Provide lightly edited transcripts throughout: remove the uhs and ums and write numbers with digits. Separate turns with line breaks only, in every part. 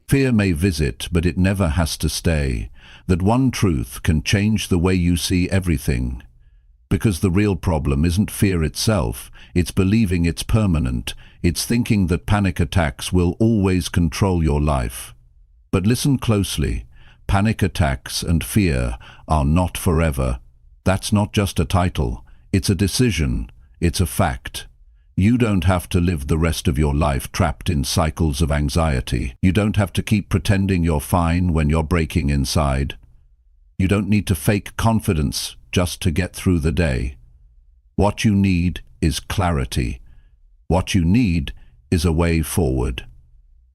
Fear may visit, but it never has to stay. That one truth can change the way you see everything. Because the real problem isn't fear itself, it's believing it's permanent. It's thinking that panic attacks will always control your life. But listen closely. Panic attacks and fear are not forever. That's not just a title. It's a decision. It's a fact. You don't have to live the rest of your life trapped in cycles of anxiety. You don't have to keep pretending you're fine when you're breaking inside. You don't need to fake confidence just to get through the day. What you need is clarity. What you need is a way forward.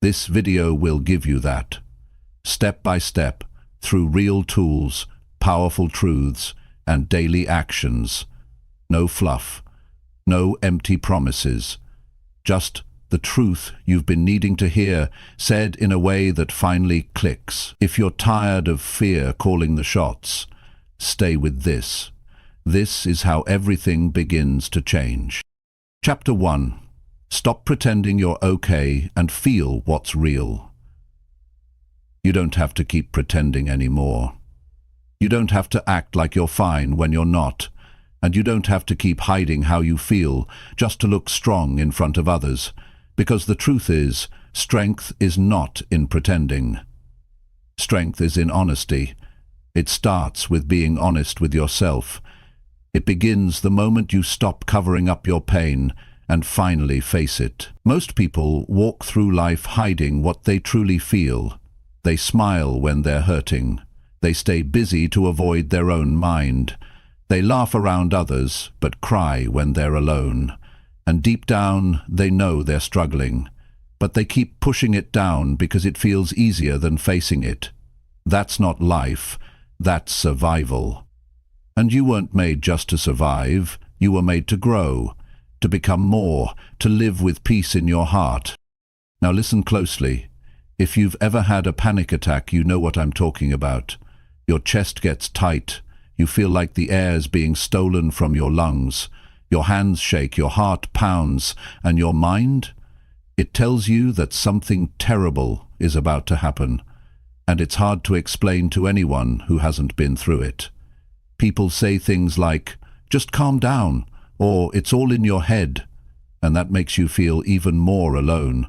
This video will give you that. Step by step, through real tools, powerful truths, and daily actions. No fluff. No empty promises. Just the truth you've been needing to hear, said in a way that finally clicks. If you're tired of fear calling the shots, stay with this. This is how everything begins to change. Chapter 1. Stop pretending you're okay and feel what's real. You don't have to keep pretending anymore. You don't have to act like you're fine when you're not. And you don't have to keep hiding how you feel just to look strong in front of others. Because the truth is, strength is not in pretending. Strength is in honesty. It starts with being honest with yourself. It begins the moment you stop covering up your pain and finally face it. Most people walk through life hiding what they truly feel. They smile when they're hurting. They stay busy to avoid their own mind. They laugh around others, but cry when they're alone. And deep down, they know they're struggling. But they keep pushing it down because it feels easier than facing it. That's not life. That's survival. And you weren't made just to survive. You were made to grow, to become more, to live with peace in your heart. Now listen closely. If you've ever had a panic attack, you know what I'm talking about. Your chest gets tight. You feel like the air's being stolen from your lungs. Your hands shake, your heart pounds, and your mind? It tells you that something terrible is about to happen, and it's hard to explain to anyone who hasn't been through it. People say things like, "Just calm down," or "It's all in your head," and that makes you feel even more alone.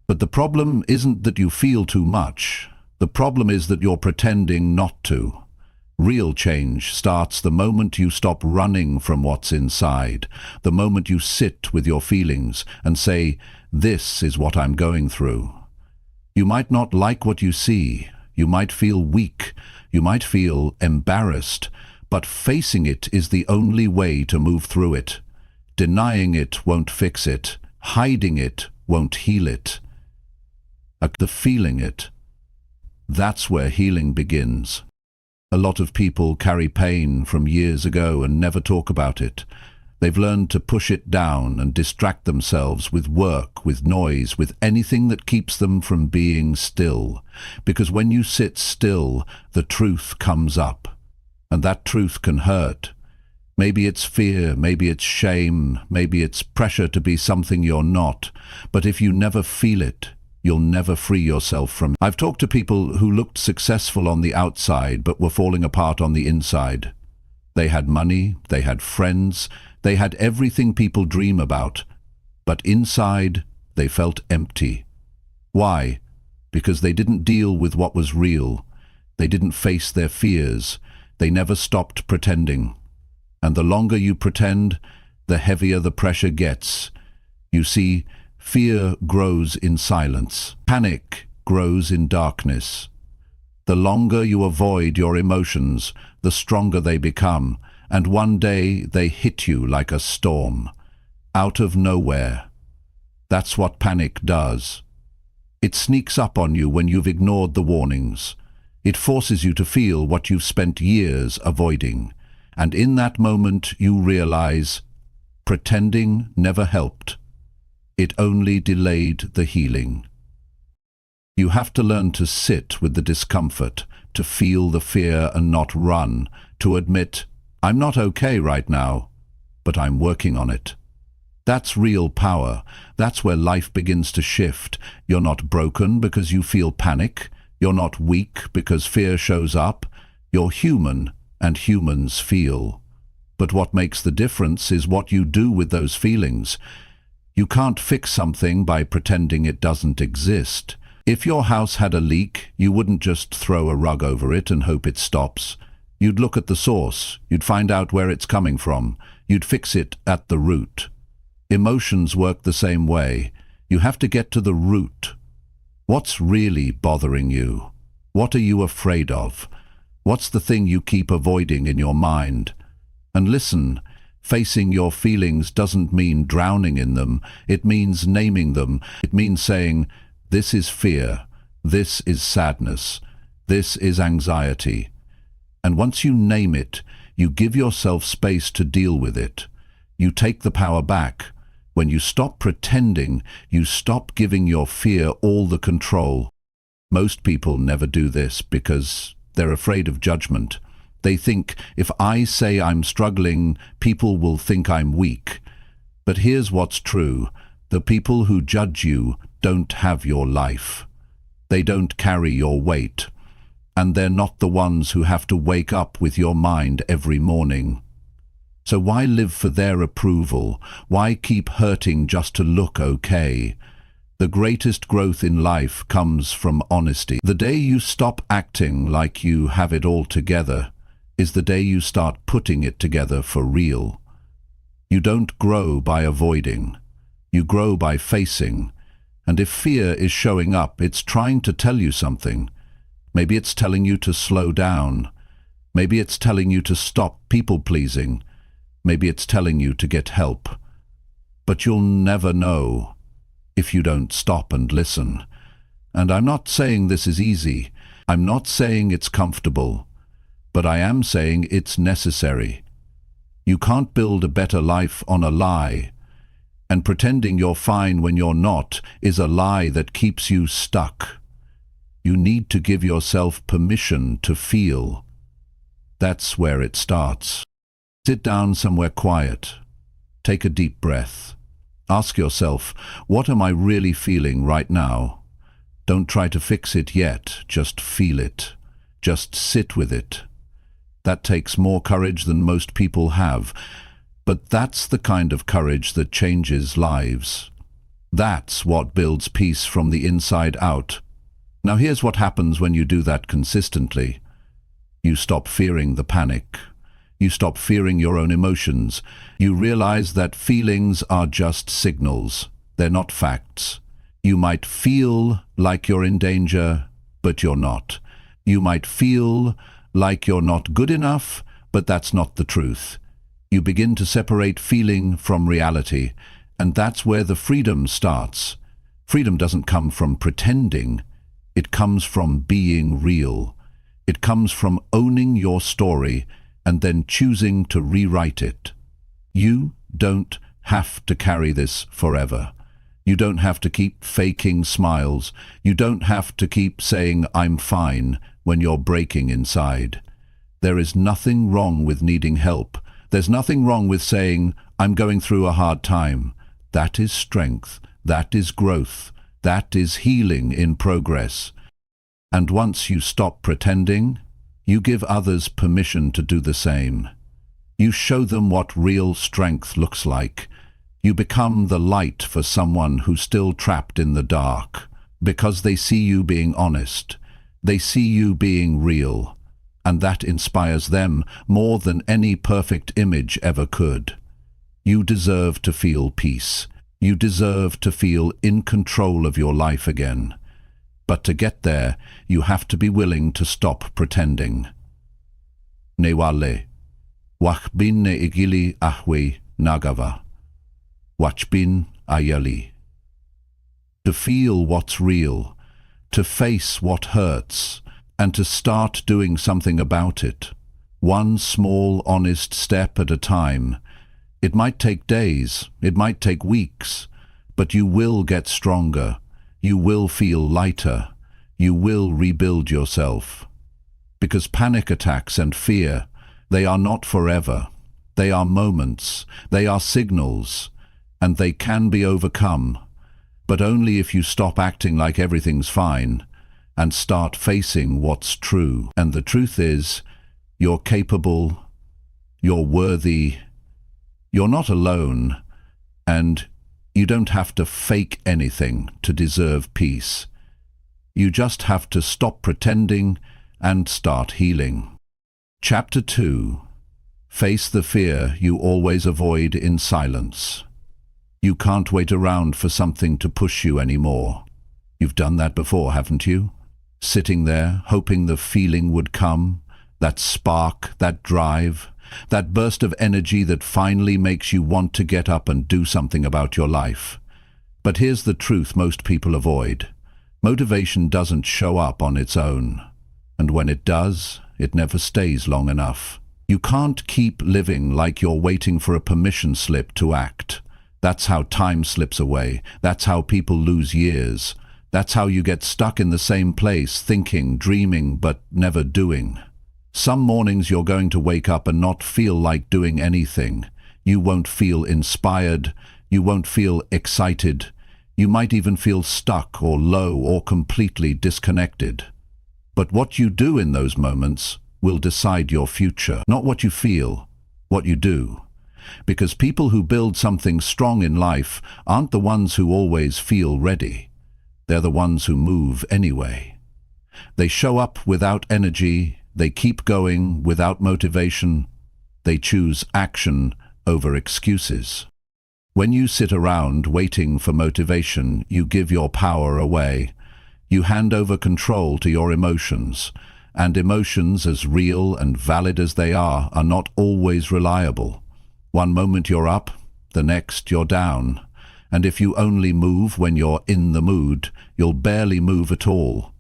But the problem isn't that you feel too much. The problem is that you're pretending not to. Real change starts the moment you stop running from what's inside, the moment you sit with your feelings and say, "This is what I'm going through." You might not like what you see, you might feel weak, you might feel embarrassed, but facing it is the only way to move through it. Denying it won't fix it, hiding it won't heal it. The feeling it, that's where healing begins. A lot of people carry pain from years ago and never talk about it. They've learned to push it down and distract themselves with work, with noise, with anything that keeps them from being still. Because when you sit still, the truth comes up. And that truth can hurt. Maybe it's fear, maybe it's shame, maybe it's pressure to be something you're not. But if you never feel it, you'll never free yourself from it. I've talked to people who looked successful on the outside but were falling apart on the inside. They had money, they had friends, they had everything people dream about. But inside, they felt empty. Why? Because they didn't deal with what was real. They didn't face their fears. They never stopped pretending. And the longer you pretend, the heavier the pressure gets. You see, fear grows in silence. Panic grows in darkness. The longer you avoid your emotions, the stronger they become, and one day they hit you like a storm, out of nowhere. That's what panic does. It sneaks up on you when you've ignored the warnings. It forces you to feel what you've spent years avoiding, and in that moment you realize pretending never helped. It only delayed the healing. You have to learn to sit with the discomfort, to feel the fear and not run, to admit, "I'm not okay right now, but I'm working on it." That's real power. That's where life begins to shift. You're not broken because you feel panic. You're not weak because fear shows up. You're human, and humans feel. But what makes the difference is what you do with those feelings. You can't fix something by pretending it doesn't exist. If your house had a leak, you wouldn't just throw a rug over it and hope it stops. You'd look at the source. You'd find out where it's coming from. You'd fix it at the root. Emotions work the same way. You have to get to the root. What's really bothering you? What are you afraid of? What's the thing you keep avoiding in your mind? And listen, facing your feelings doesn't mean drowning in them. It means naming them. It means saying, this is fear. This is sadness. This is anxiety. And once you name it, you give yourself space to deal with it. You take the power back. When you stop pretending, you stop giving your fear all the control. Most people never do this because they're afraid of judgment. They think, if I say I'm struggling, people will think I'm weak. But here's what's true. The people who judge you don't have your life. They don't carry your weight. And they're not the ones who have to wake up with your mind every morning. So why live for their approval? Why keep hurting just to look okay? The greatest growth in life comes from honesty. The day you stop acting like you have it all together is the day you start putting it together for real. You don't grow by avoiding. You grow by facing. And if fear is showing up, it's trying to tell you something. Maybe it's telling you to slow down. Maybe it's telling you to stop people-pleasing. Maybe it's telling you to get help. But you'll never know if you don't stop and listen. And I'm not saying this is easy. I'm not saying it's comfortable. But I am saying it's necessary. You can't build a better life on a lie. And pretending you're fine when you're not is a lie that keeps you stuck. You need to give yourself permission to feel. That's where it starts. Sit down somewhere quiet. Take a deep breath. Ask yourself, what am I really feeling right now? Don't try to fix it yet, just feel it. Just sit with it. That takes more courage than most people have, but that's the kind of courage that changes lives. That's what builds peace from the inside out. Now here's what happens when you do that consistently. You stop fearing the panic. You stop fearing your own emotions. You realize that feelings are just signals. They're not facts. You might feel like you're in danger, but you're not. You might feel like you're not good enough, but that's not the truth. You begin to separate feeling from reality, and that's where the freedom starts. Freedom doesn't come from pretending. It comes from being real. It comes from owning your story and then choosing to rewrite it. You don't have to carry this forever. You don't have to keep faking smiles. You don't have to keep saying, I'm fine, when you're breaking inside. There is nothing wrong with needing help. There's nothing wrong with saying, I'm going through a hard time. That is strength. That is growth. That is healing in progress. And once you stop pretending, you give others permission to do the same. You show them what real strength looks like. You become the light for someone who's still trapped in the dark, because they see you being honest. They see you being real, and that inspires them more than any perfect image ever could. You deserve to feel peace. You deserve to feel in control of your life again. But to get there, you have to be willing to stop pretending. Newale, wachbin ne igili ahwe nagava, wachbin ayali. To feel what's real, to face what hurts, and to start doing something about it. One small, honest step at a time. It might take days, it might take weeks, but you will get stronger. You will feel lighter. You will rebuild yourself. Because panic attacks and fear, they are not forever. They are moments. They are signals. and they can be overcome, but only if you stop acting like everything's fine and start facing what's true. And the truth is, you're capable, you're worthy, you're not alone, and you don't have to fake anything to deserve peace. You just have to stop pretending and start healing. Chapter 2. Face the fear you always avoid in silence. You can't wait around for something to push you anymore. You've done that before, haven't you? Sitting there, hoping the feeling would come, that spark, that drive, that burst of energy that finally makes you want to get up and do something about your life. But here's the truth most people avoid. Motivation doesn't show up on its own. And when it does, it never stays long enough. You can't keep living like you're waiting for a permission slip to act. That's how time slips away. That's how people lose years. That's how you get stuck in the same place, thinking, dreaming, but never doing. Some mornings you're going to wake up and not feel like doing anything. You won't feel inspired. You won't feel excited. You might even feel stuck or low or completely disconnected. But what you do in those moments will decide your future. Not what you feel, what you do. Because people who build something strong in life aren't the ones who always feel ready. They're the ones who move anyway. They show up without energy, they keep going without motivation, they choose action over excuses. When you sit around waiting for motivation, you give your power away. You hand over control to your emotions, and emotions, as real and valid as they are not always reliable. One moment you're up, the next you're down. And if you only move when you're in the mood, you'll barely move at all.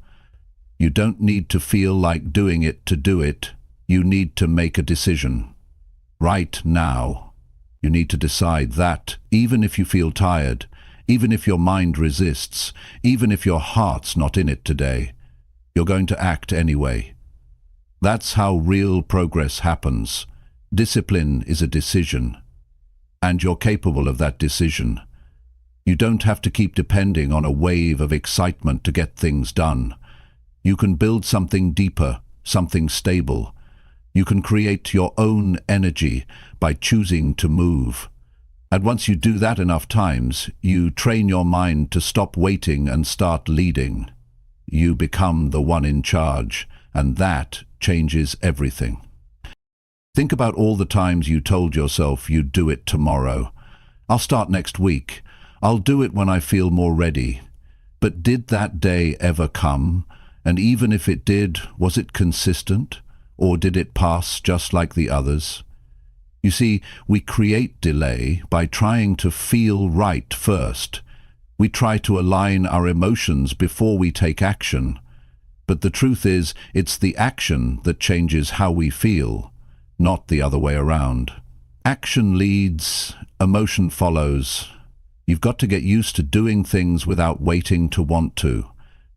You don't need to feel like doing it to do it. You need to make a decision. Right now. You need to decide that, even if you feel tired, even if your mind resists, even if your heart's not in it today, you're going to act anyway. That's how real progress happens. Discipline is a decision, and you're capable of that decision. You don't have to keep depending on a wave of excitement to get things done. You can build something deeper, something stable. You can create your own energy by choosing to move. And once you do that enough times, you train your mind to stop waiting and start leading. You become the one in charge, and that changes everything. Think about all the times you told yourself you'd do it tomorrow. I'll start next week. I'll do it when I feel more ready. But did that day ever come? And even if it did, was it consistent? Or did it pass just like the others? You see, we create delay by trying to feel right first. We try to align our emotions before we take action. But the truth is, it's the action that changes how we feel, not the other way around. Action leads, emotion follows. You've got to get used to doing things without waiting to want to.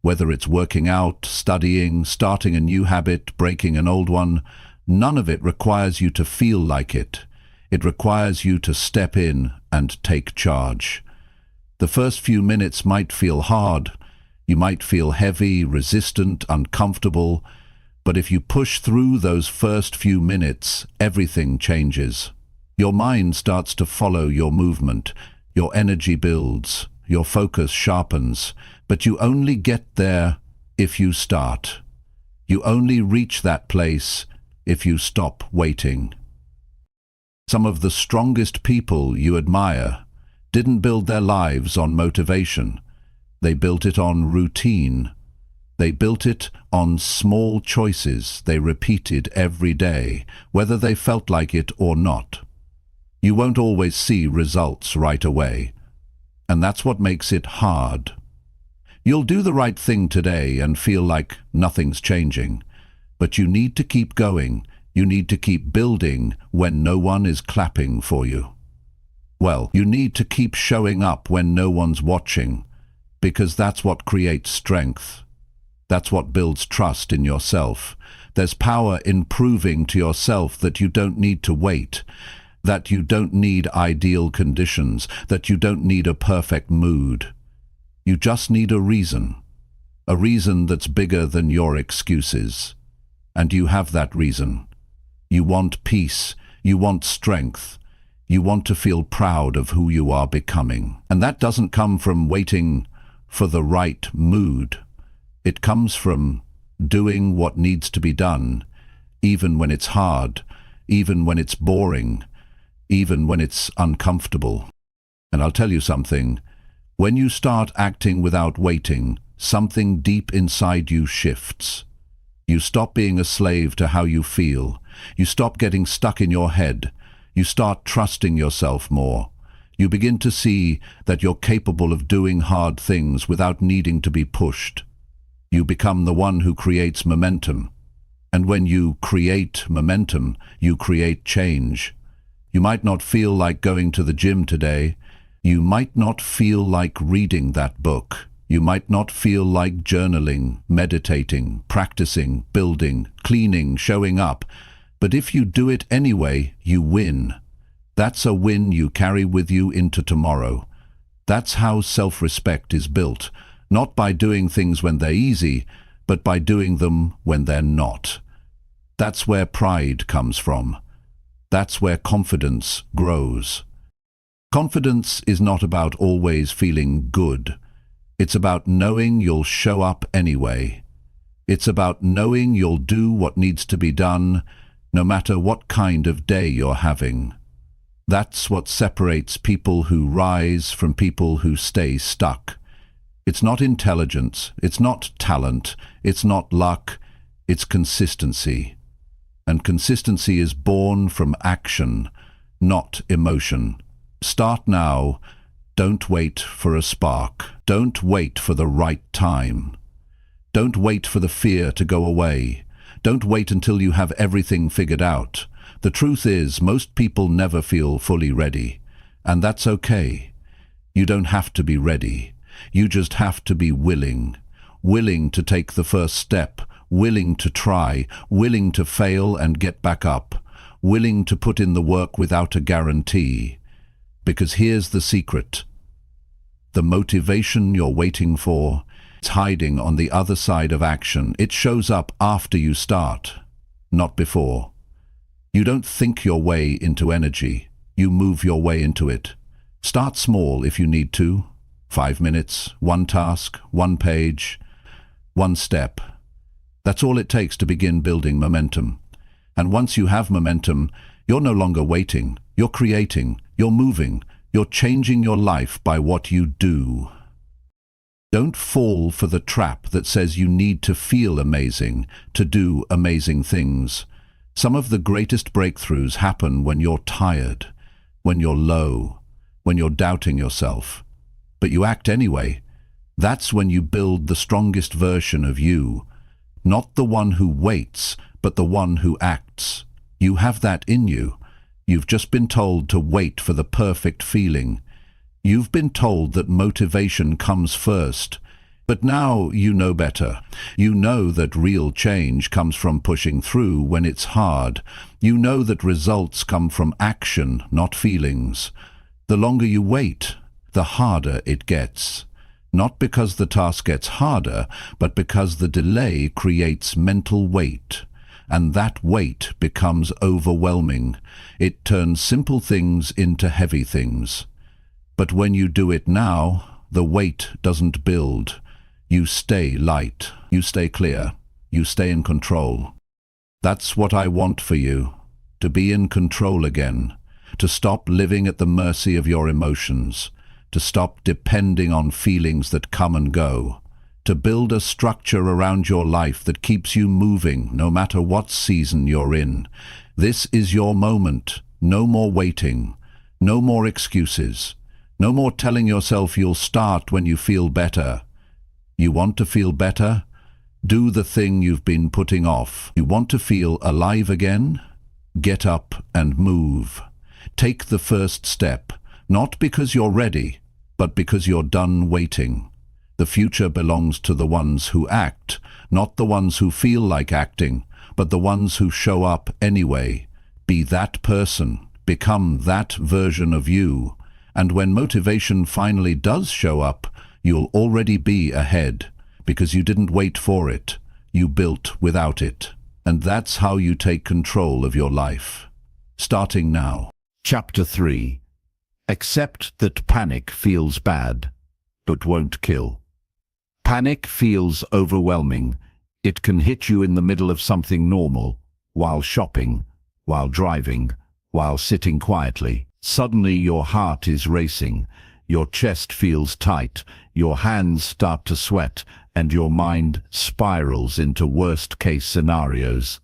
Whether it's working out, studying, starting a new habit, breaking an old one, none of it requires you to feel like it. It requires you to step in and take charge. The first few minutes might feel hard. You might feel heavy, resistant, uncomfortable. But if you push through those first few minutes, everything changes. Your mind starts to follow your movement. Your energy builds. Your focus sharpens. But you only get there if you start. You only reach that place if you stop waiting. Some of the strongest people you admire didn't build their lives on motivation. They built it on routine. They built it on small choices they repeated every day, whether they felt like it or not. You won't always see results right away, and that's what makes it hard. You'll do the right thing today and feel like nothing's changing, but you need to keep going. You need to keep building when no one is clapping for you. Well, you need to keep showing up when no one's watching, because that's what creates strength. That's what builds trust in yourself. There's power in proving to yourself that you don't need to wait, that you don't need ideal conditions, that you don't need a perfect mood. You just need a reason that's bigger than your excuses. And you have that reason. You want peace, you want strength, you want to feel proud of who you are becoming. And that doesn't come from waiting for the right mood. It comes from doing what needs to be done, even when it's hard, even when it's boring, even when it's uncomfortable. And I'll tell you something, when you start acting without waiting, something deep inside you shifts. You stop being a slave to how you feel. You stop getting stuck in your head. You start trusting yourself more. You begin to see that you're capable of doing hard things without needing to be pushed. You become the one who creates momentum. And when you create momentum, you create change. You might not feel like going to the gym today. You might not feel like reading that book. You might not feel like journaling, meditating, practicing, building, cleaning, showing up. But if you do it anyway, you win. That's a win you carry with you into tomorrow. That's how self-respect is built, not by doing things when they're easy, but by doing them when they're not. That's where pride comes from. That's where confidence grows. Confidence is not about always feeling good. It's about knowing you'll show up anyway. It's about knowing you'll do what needs to be done, no matter what kind of day you're having. That's what separates people who rise from people who stay stuck. It's not intelligence, it's not talent, it's not luck, it's consistency. And consistency is born from action, not emotion. Start now. Don't wait for a spark. Don't wait for the right time. Don't wait for the fear to go away. Don't wait until you have everything figured out. The truth is, most people never feel fully ready. And that's okay. You don't have to be ready. You just have to be willing. Willing to take the first step. Willing to try. Willing to fail and get back up. Willing to put in the work without a guarantee. Because here's the secret. The motivation you're waiting for, it's hiding on the other side of action. It shows up after you start, not before. You don't think your way into energy. You move your way into it. Start small if you need to. 5 minutes, one task, one page, one step. That's all it takes to begin building momentum. And once you have momentum, you're no longer waiting. You're creating. You're moving. You're changing your life by what you do. Don't fall for the trap that says you need to feel amazing to do amazing things. Some of the greatest breakthroughs happen when you're tired, when you're low, when you're doubting yourself. But you act anyway. That's when you build the strongest version of you. Not the one who waits, but the one who acts. You have that in you. You've just been told to wait for the perfect feeling. You've been told that motivation comes first. But now you know better. You know that real change comes from pushing through when it's hard. You know that results come from action, not feelings. The longer you wait, the harder it gets. Not because the task gets harder, but because the delay creates mental weight. And that weight becomes overwhelming. It turns simple things into heavy things. But when you do it now, the weight doesn't build. You stay light. You stay clear. You stay in control. That's what I want for you. To be in control again. To stop living at the mercy of your emotions. To stop depending on feelings that come and go. To build a structure around your life that keeps you moving no matter what season you're in. This is your moment. No more waiting. No more excuses. No more telling yourself you'll start when you feel better. You want to feel better? Do the thing you've been putting off. You want to feel alive again? Get up and move. Take the first step, not because you're ready, but because you're done waiting. The future belongs to the ones who act, not the ones who feel like acting, but the ones who show up anyway. Be that person. Become that version of you, and when motivation finally does show up, you'll already be ahead, because you didn't wait for it, you built without it. And that's how you take control of your life. Starting now.
Chapter 3. Accept that panic feels bad, but won't kill. Panic feels overwhelming. It can hit you in the middle of something normal, while shopping, while driving, while sitting quietly. Suddenly your heart is racing, your chest feels tight, your hands start to sweat, and your mind spirals into worst-case scenarios.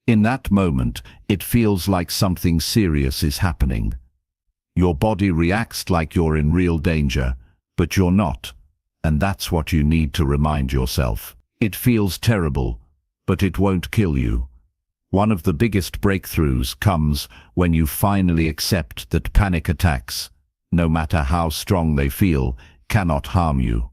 In that moment, it feels like something serious is happening. Your body reacts like you're in real danger, but you're not, and that's what you need to remind yourself. It feels terrible, but it won't kill you. One of the biggest breakthroughs comes when you finally accept that panic attacks, no matter how strong they feel, cannot harm you.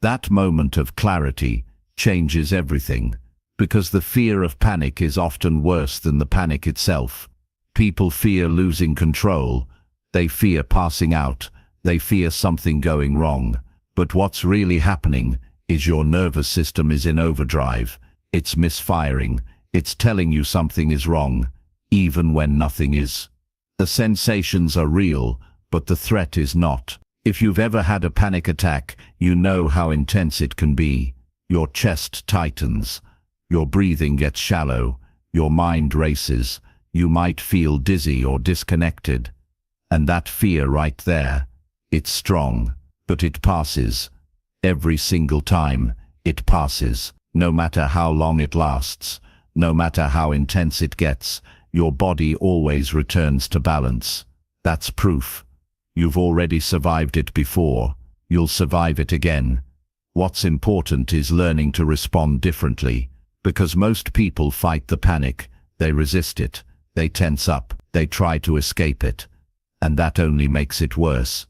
That moment of clarity changes everything, because the fear of panic is often worse than the panic itself. People fear losing control, they fear passing out, they fear something going wrong. But what's really happening is your nervous system is in overdrive. It's misfiring, it's telling you something is wrong, even when nothing is. The sensations are real, but the threat is not. If you've ever had a panic attack, you know how intense it can be. Your chest tightens, your breathing gets shallow, your mind races, you might feel dizzy or disconnected. And that fear right there, it's strong, but it passes. Every single time, it passes. No matter how long it lasts, no matter how intense it gets, your body always returns to balance. That's proof. You've already survived it before. You'll survive it again. What's important is learning to respond differently, because most people fight the panic. They resist it. They tense up. They try to escape it. And that only makes it worse.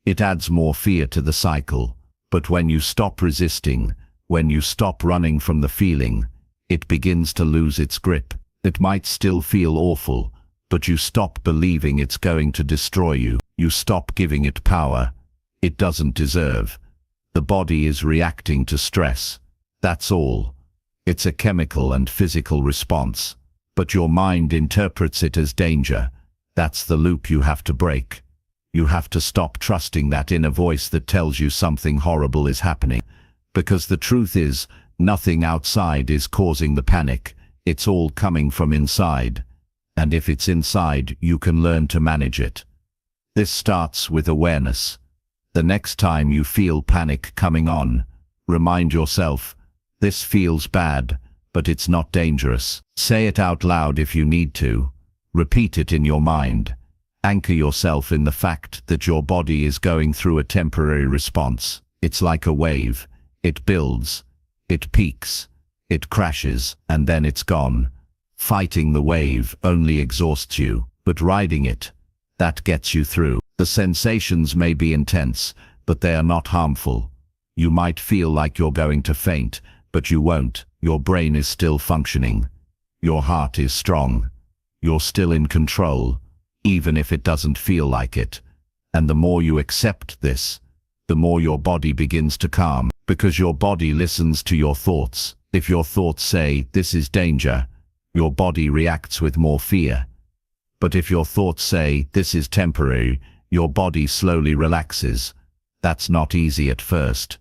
It adds more fear to the cycle. But when you stop resisting, when you stop running from the feeling, it begins to lose its grip. It might still feel awful, but you stop believing it's going to destroy you. You stop giving it power it doesn't deserve. The body is reacting to stress. That's all. It's a chemical and physical response. But your mind interprets it as danger. That's the loop you have to break. You have to stop trusting that inner voice that tells you something horrible is happening. Because the truth is, nothing outside is causing the panic. It's all coming from inside. And if it's inside, you can learn to manage it. This starts with awareness. The next time you feel panic coming on, remind yourself, this feels bad, but it's not dangerous. Say it out loud if you need to. Repeat it in your mind. Anchor yourself in the fact that your body is going through a temporary response. It's like a wave. It builds, it peaks, it crashes, and then it's gone. Fighting the wave only exhausts you, but riding it, that gets you through. The sensations may be intense, but they are not harmful. You might feel like you're going to faint, but you won't. Your brain is still functioning. Your heart is strong. You're still in control, even if it doesn't feel like it. And the more you accept this, the more your body begins to calm, because your body listens to your thoughts. If your thoughts say, this is danger, your body reacts with more fear. But if your thoughts say, this is temporary, your body slowly relaxes. That's not easy at first.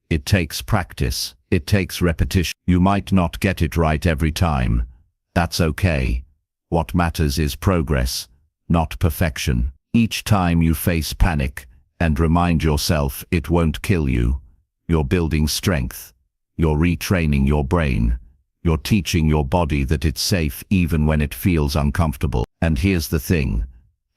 It takes practice. It takes repetition. You might not get it right every time. That's okay. What matters is progress, not perfection. Each time you face panic, and remind yourself it won't kill you, you're building strength. You're retraining your brain. You're teaching your body that it's safe even when it feels uncomfortable. And here's the thing.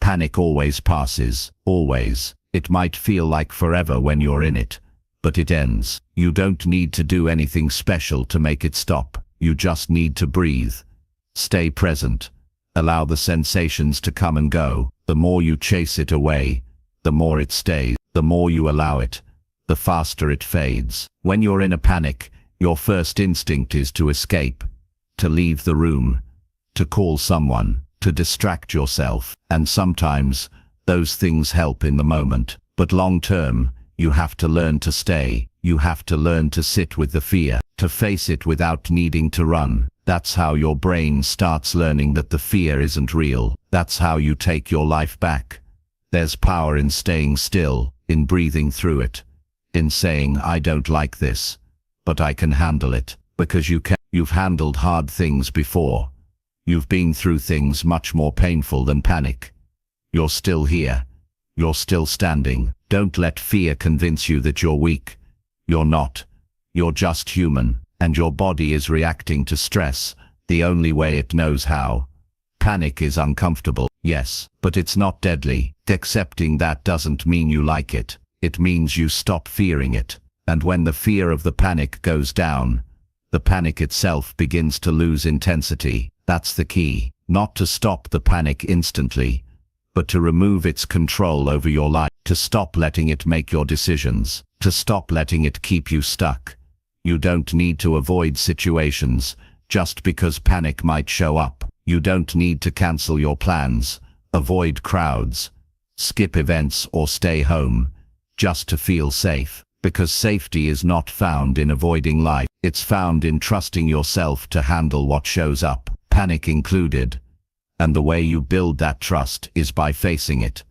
Panic always passes. Always. It might feel like forever when you're in it, but it ends. You don't need to do anything special to make it stop. You just need to breathe. Stay present. Allow the sensations to come and go. The more you chase it away, the more it stays. The more you allow it, the faster it fades. When you're in a panic, your first instinct is to escape, to leave the room, to call someone, to distract yourself. And sometimes those things help in the moment. But long term, you have to learn to stay. You have to learn to sit with the fear, to face it without needing to run. That's how your brain starts learning that the fear isn't real. That's how you take your life back. There's power in staying still, in breathing through it, in saying, I don't like this, but I can handle it. Because you can. You've handled hard things before. You've been through things much more painful than panic. You're still here. You're still standing. Don't let fear convince you that you're weak. You're not. You're just human, and your body is reacting to stress the only way it knows how. Panic is uncomfortable, yes, but it's not deadly. Accepting that doesn't mean you like it. It means you stop fearing it. And when the fear of the panic goes down, the panic itself begins to lose intensity. That's the key. Not to stop the panic instantly, but to remove its control over your life. To stop letting it make your decisions. To stop letting it keep you stuck. You don't need to avoid situations just because panic might show up. You don't need to cancel your plans, avoid crowds, skip events or stay home just to feel safe. Because safety is not found in avoiding life. It's found in trusting yourself to handle what shows up, panic included. And the way you build that trust is by facing it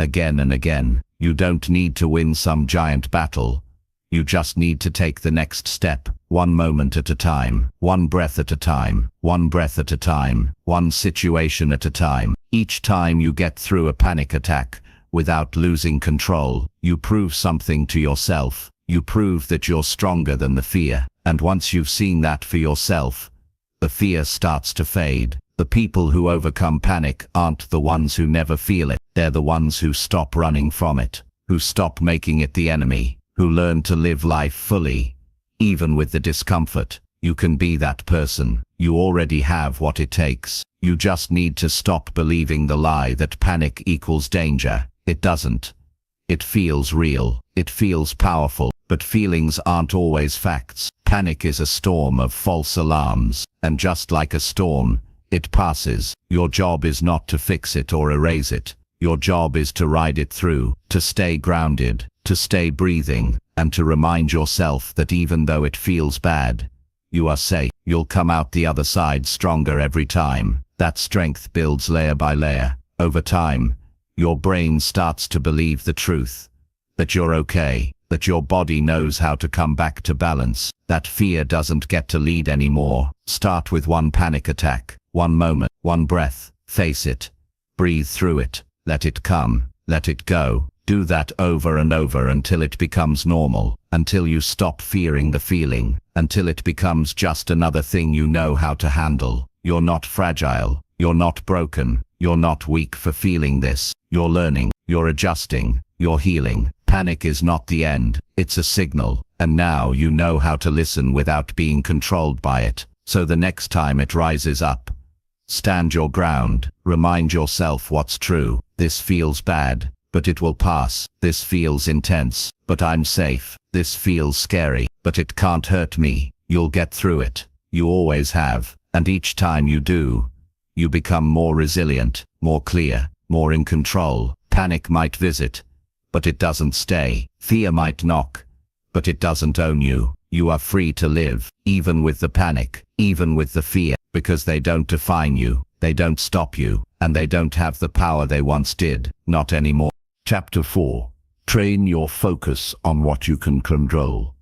again and again. You don't need to win some giant battle. You just need to take the next step, one moment at a time, one breath at a time, one breath at a time, one situation at a time. Each time you get through a panic attack without losing control, you prove something to yourself. You prove that you're stronger than the fear. And once you've seen that for yourself, the fear starts to fade. The people who overcome panic aren't the ones who never feel it. They're the ones who stop running from it, who stop making it the enemy, who learn to live life fully, even with the discomfort. You can be that person. You already have what it takes. You just need to stop believing the lie that panic equals danger. It doesn't. It feels real. It feels powerful. But feelings aren't always facts. Panic is a storm of false alarms. And just like a storm, it passes. Your job is not to fix it or erase it. Your job is to ride it through, to stay grounded, to stay breathing, and to remind yourself that even though it feels bad, you are safe. You'll come out the other side stronger every time. That strength builds layer by layer. Over time, your brain starts to believe the truth, that you're okay, that your body knows how to come back to balance, that fear doesn't get to lead anymore. Start with one panic attack, one moment, one breath, face it, breathe through it, let it come, let it go. Do that over and over until it becomes normal, until you stop fearing the feeling, until it becomes just another thing you know how to handle. You're not fragile, you're not broken, you're not weak for feeling this. You're learning, you're adjusting, you're healing. Panic is not the end, it's a signal, and now you know how to listen without being controlled by it. So the next time it rises up, stand your ground, remind yourself what's true. This feels bad, but it will pass. This feels intense, but I'm safe. This feels scary, but it can't hurt me. You'll get through it. You always have, and each time you do, you become more resilient, more clear, more in control. Panic might visit, but it doesn't stay. Fear might knock, but it doesn't own you. You are free to live, even with the panic, even with the fear, because they don't define you, they don't stop you, and they don't have the power they once did, not anymore. Chapter 4. Train your focus on what you can control.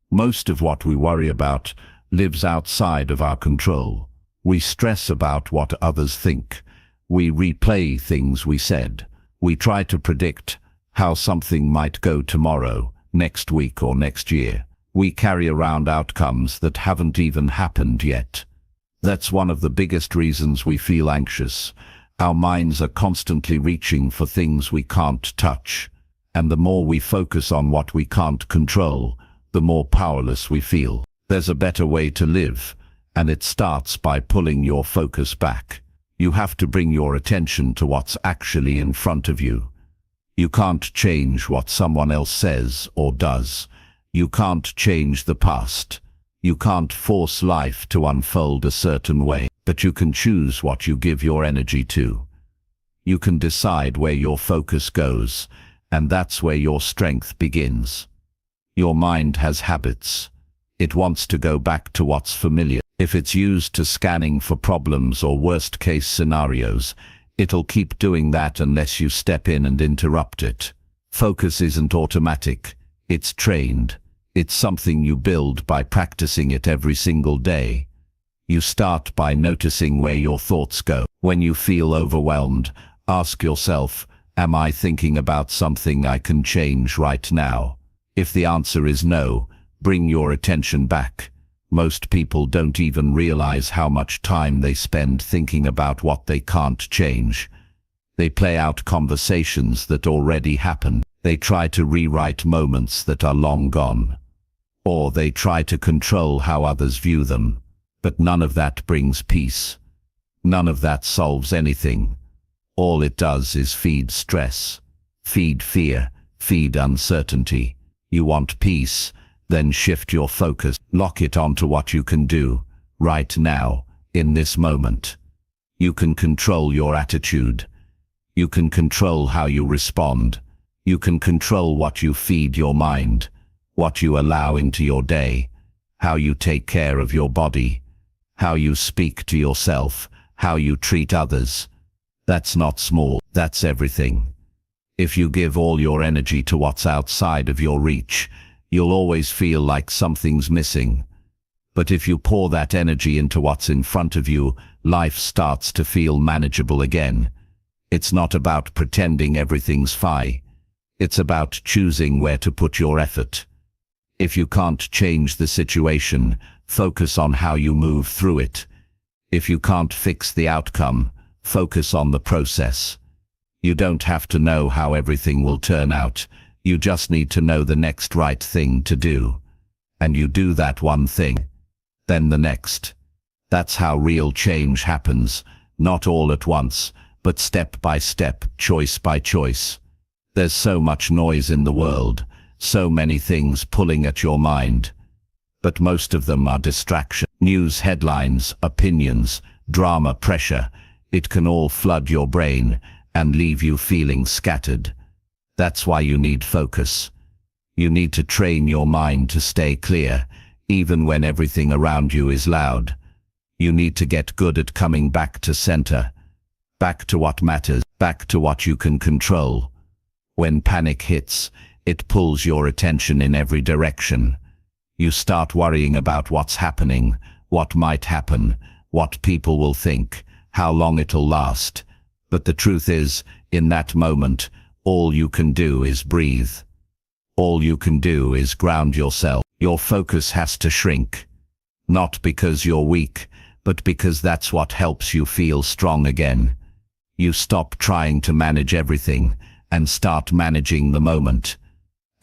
Most of what we worry about lives outside of our control. We stress about what others think. We replay things we said. We try to predict how something might go tomorrow, next week or next year. We carry around outcomes that haven't even happened yet. That's one of the biggest reasons we feel anxious. Our minds are constantly reaching for things we can't touch. And the more we focus on what we can't control, the more powerless we feel. There's a better way to live, and it starts by pulling your focus back. You have to bring your attention to what's actually in front of you. You can't change what someone else says or does. You can't change the past. You can't force life to unfold a certain way. but you can choose what you give your energy to. You can decide where your focus goes, and that's where your strength begins. Your mind has habits. It wants to go back to what's familiar. If it's used to scanning for problems or worst-case scenarios, it'll keep doing that unless you step in and interrupt it. Focus isn't automatic. It's trained. It's something you build by practicing it every single day. You start by noticing where your thoughts go. When you feel overwhelmed, ask yourself, am I thinking about something I can change right now? If the answer is no, bring your attention back. Most people don't even realize how much time they spend thinking about what they can't change. They play out conversations that already happened. They try to rewrite moments that are long gone. Or they try to control how others view them. But none of that brings peace. None of that solves anything. All it does is feed stress, feed fear, feed uncertainty. You want peace? Then shift your focus. Lock it onto what you can do, right now, in this moment. You can control your attitude. You can control how you respond. You can control what you feed your mind, what you allow into your day, how you take care of your body, how you speak to yourself, how you treat others. That's not small, that's everything. If you give all your energy to what's outside of your reach, you'll always feel like something's missing. But if you pour that energy into what's in front of you, life starts to feel manageable again. It's not about pretending everything's fine. It's about choosing where to put your effort. If you can't change the situation, focus on how you move through it. If you can't fix the outcome, focus on the process. You don't have to know how everything will turn out. You just need to know the next right thing to do. And you do that one thing, then the next. That's how real change happens, not all at once, but step by step, choice by choice. There's so much noise in the world, so many things pulling at your mind. But most of them are distraction. News headlines, opinions, drama, pressure. It can all flood your brain and leave you feeling scattered. That's why you need focus. You need to train your mind to stay clear, even when everything around you is loud. You need to get good at coming back to center, back to what matters, back to what you can control. When panic hits, it pulls your attention in every direction. You start worrying about what's happening, what might happen, what people will think, how long it'll last. But the truth is, in that moment, all you can do is breathe. All you can do is ground yourself. Your focus has to shrink. Not because you're weak, but because that's what helps you feel strong again. You stop trying to manage everything and start managing the moment.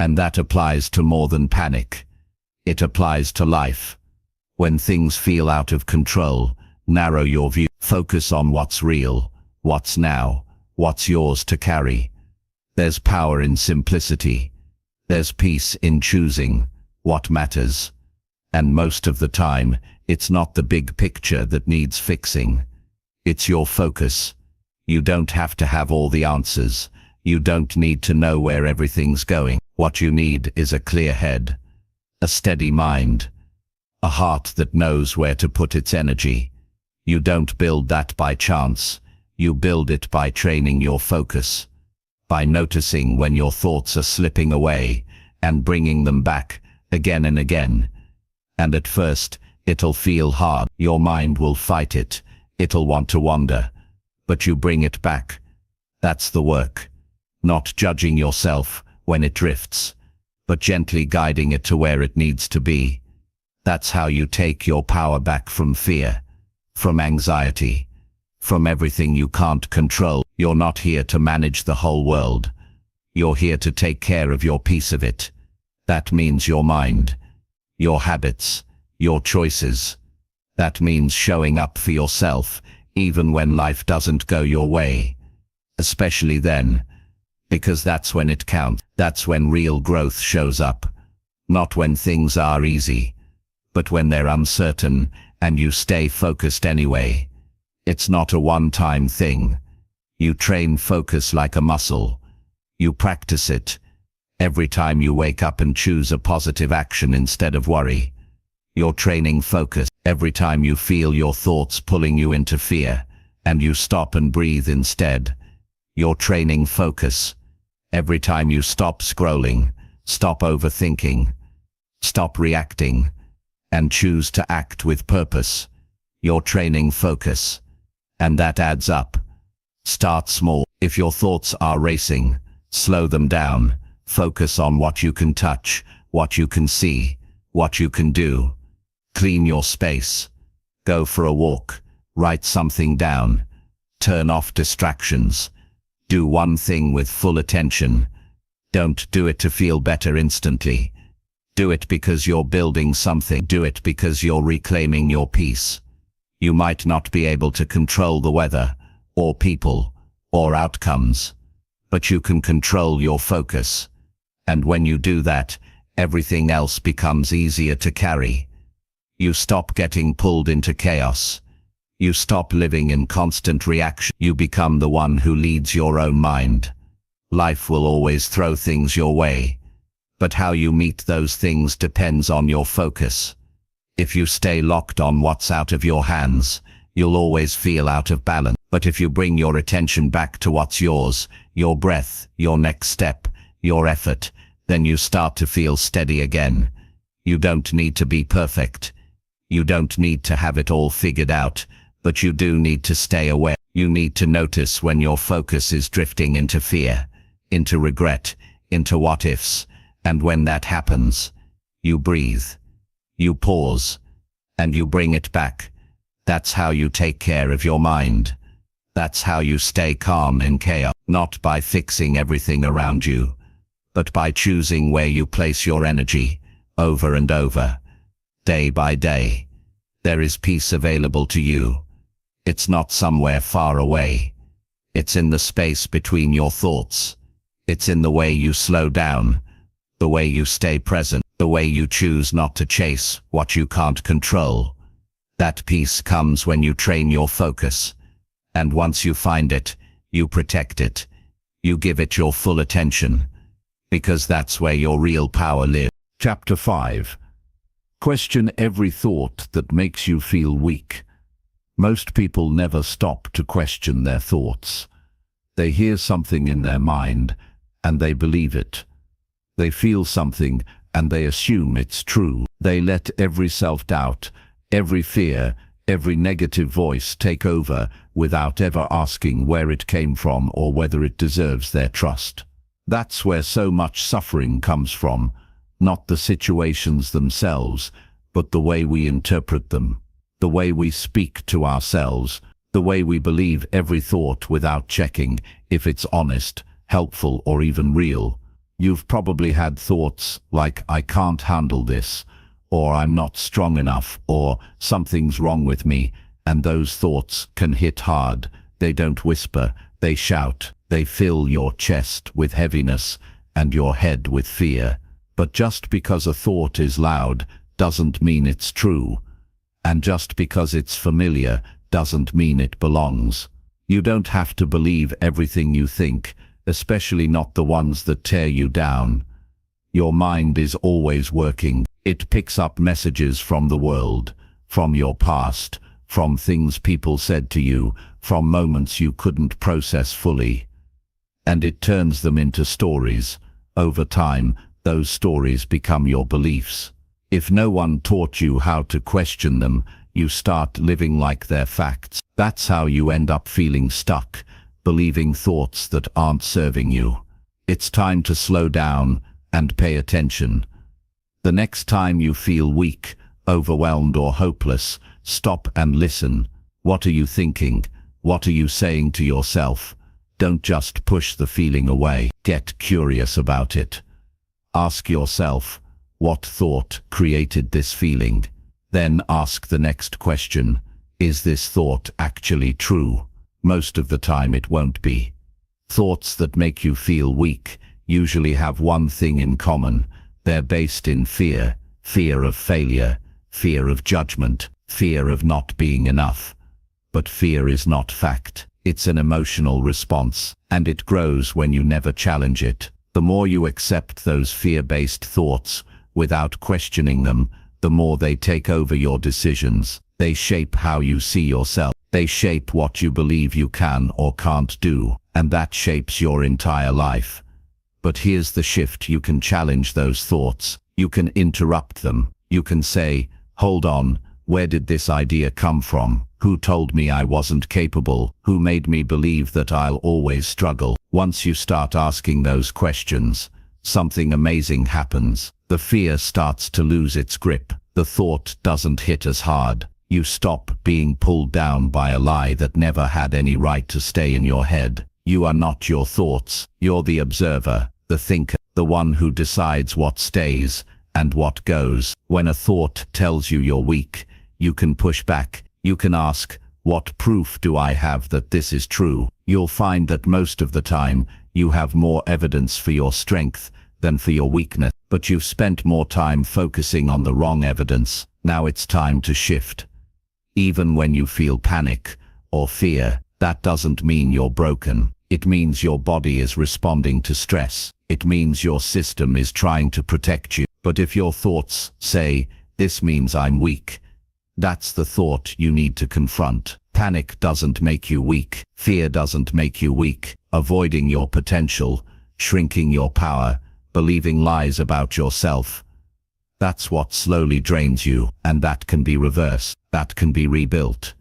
And that applies to more than panic. It applies to life. When things feel out of control, narrow your view. Focus on what's real, what's now, what's yours to carry. There's power in simplicity. There's peace in choosing what matters. And most of the time, it's not the big picture that needs fixing. It's your focus. You don't have to have all the answers. You don't need to know where everything's going. What you need is a clear head, a steady mind, a heart that knows where to put its energy. You don't build that by chance. You build it by training your focus, by noticing when your thoughts are slipping away and bringing them back again and again. And at first, it'll feel hard. Your mind will fight it. It'll want to wander. But you bring it back. That's the work. Not judging yourself when it drifts, but gently guiding it to where it needs to be. That's how you take your power back from fear, from anxiety, from everything you can't control. You're not here to manage the whole world. You're here to take care of your piece of it. That means your mind, your habits, your choices. That means showing up for yourself, even when life doesn't go your way. Especially then, because that's when it counts. That's when real growth shows up. Not when things are easy, but when they're uncertain and you stay focused anyway. It's not a one-time thing. You train focus like a muscle. You practice it every time you wake up and choose a positive action instead of worry. You're training focus every time you feel your thoughts pulling you into fear, and you stop and breathe instead. You're training focus every time you stop scrolling, stop overthinking, stop reacting, and choose to act with purpose. You're training focus, and that adds up. Start small. If your thoughts are racing, slow them down. Focus on what you can touch, what you can see, what you can do. Clean your space. Go for a walk. Write something down. Turn off distractions. Do one thing with full attention. Don't do it to feel better instantly. Do it because you're building something. Do it because you're reclaiming your peace. You might not be able to control the weather, or people, or outcomes, but you can control your focus. And when you do that, everything else becomes easier to carry. You stop getting pulled into chaos. You stop living in constant reaction. You become the one who leads your own mind. Life will always throw things your way, but how you meet those things depends on your focus. If you stay locked on what's out of your hands, you'll always feel out of balance. But if you bring your attention back to what's yours, your breath, your next step, your effort, then you start to feel steady again. You don't need to be perfect. You don't need to have it all figured out, but you do need to stay aware. You need to notice when your focus is drifting into fear, into regret, into what-ifs, and when that happens, you breathe, you pause, and you bring it back. That's how you take care of your mind. That's how you stay calm in chaos, not by fixing everything around you, but by choosing where you place your energy, over and over, day by day. There is peace available to you. It's not somewhere far away. It's in the space between your thoughts. It's in the way you slow down, the way you stay present, the way you choose not to chase what you can't control. That peace comes when you train your focus. And once you find it, you protect it. You give it your full attention, because that's where your real power lives.
Chapter 5. Question every thought that makes you feel weak. Most people never stop to question their thoughts. They hear something in their mind, and they believe it. They feel something, and they assume it's true. They let every self-doubt, every fear, every negative voice take over without ever asking where it came from or whether it deserves their trust. That's where so much suffering comes from, not the situations themselves, but the way we interpret them, the way we speak to ourselves, the way we believe every thought without checking if it's honest, helpful, or even real. You've probably had thoughts like, I can't handle this, or I'm not strong enough, or something's wrong with me, and those thoughts can hit hard. They don't whisper, they shout. They fill your chest with heaviness and your head with fear. But just because a thought is loud doesn't mean it's true. And just because it's familiar doesn't mean it belongs. You don't have to believe everything you think, especially not the ones that tear you down. Your mind is always working. It picks up messages from the world, from your past, from things people said to you, from moments you couldn't process fully. And it turns them into stories. Over time, those stories become your beliefs. If no one taught you how to question them, you start living like they're facts. That's how you end up feeling stuck, believing thoughts that aren't serving you. It's time to slow down and pay attention. The next time you feel weak, overwhelmed, or hopeless, stop and listen. What are you thinking? What are you saying to yourself? Don't just push the feeling away. Get curious about it. Ask yourself, what thought created this feeling? Then ask the next question, is this thought actually true? Most of the time it won't be. Thoughts that make you feel weak usually have one thing in common. They're based in fear, fear of failure, fear of judgment, fear of not being enough.
But fear is not fact. It's an emotional response, and it grows when you never challenge it. The more you accept those fear-based thoughts without questioning them, the more they take over your decisions. They shape how you see yourself. They shape what you believe you can or can't do, and that shapes your entire life. But here's the shift: you can challenge those thoughts. You can interrupt them. You can say, hold on, where did this idea come from? Who told me I wasn't capable? Who made me believe that I'll always struggle? Once you start asking those questions, something amazing happens. The fear starts to lose its grip. The thought doesn't hit as hard. You stop being pulled down by a lie that never had any right to stay in your head. You are not your thoughts. You're the observer, the thinker, the one who decides what stays and what goes. When a thought tells you you're weak, you can push back. You can ask, what proof do I have that this is true? You'll find that most of the time, you have more evidence for your strength than for your weakness. But you've spent more time focusing on the wrong evidence. Now it's time to shift. Even when you feel panic or fear, that doesn't mean you're broken. It means your body is responding to stress. It means your system is trying to protect you. But if your thoughts say, this means I'm weak, that's the thought you need to confront. Panic doesn't make you weak. Fear doesn't make you weak. Avoiding your potential, shrinking your power, believing lies about yourself, that's what slowly drains you, and that can be reversed. That can be rebuilt.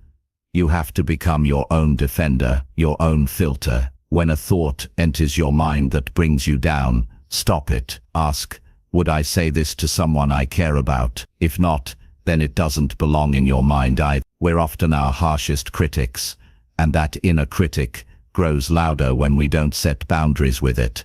You have to become your own defender, your own filter. When a thought enters your mind that brings you down, stop it. Ask, would I say this to someone I care about? If not, then it doesn't belong in your mind either. We're often our harshest critics, and that inner critic grows louder when we don't set boundaries with it.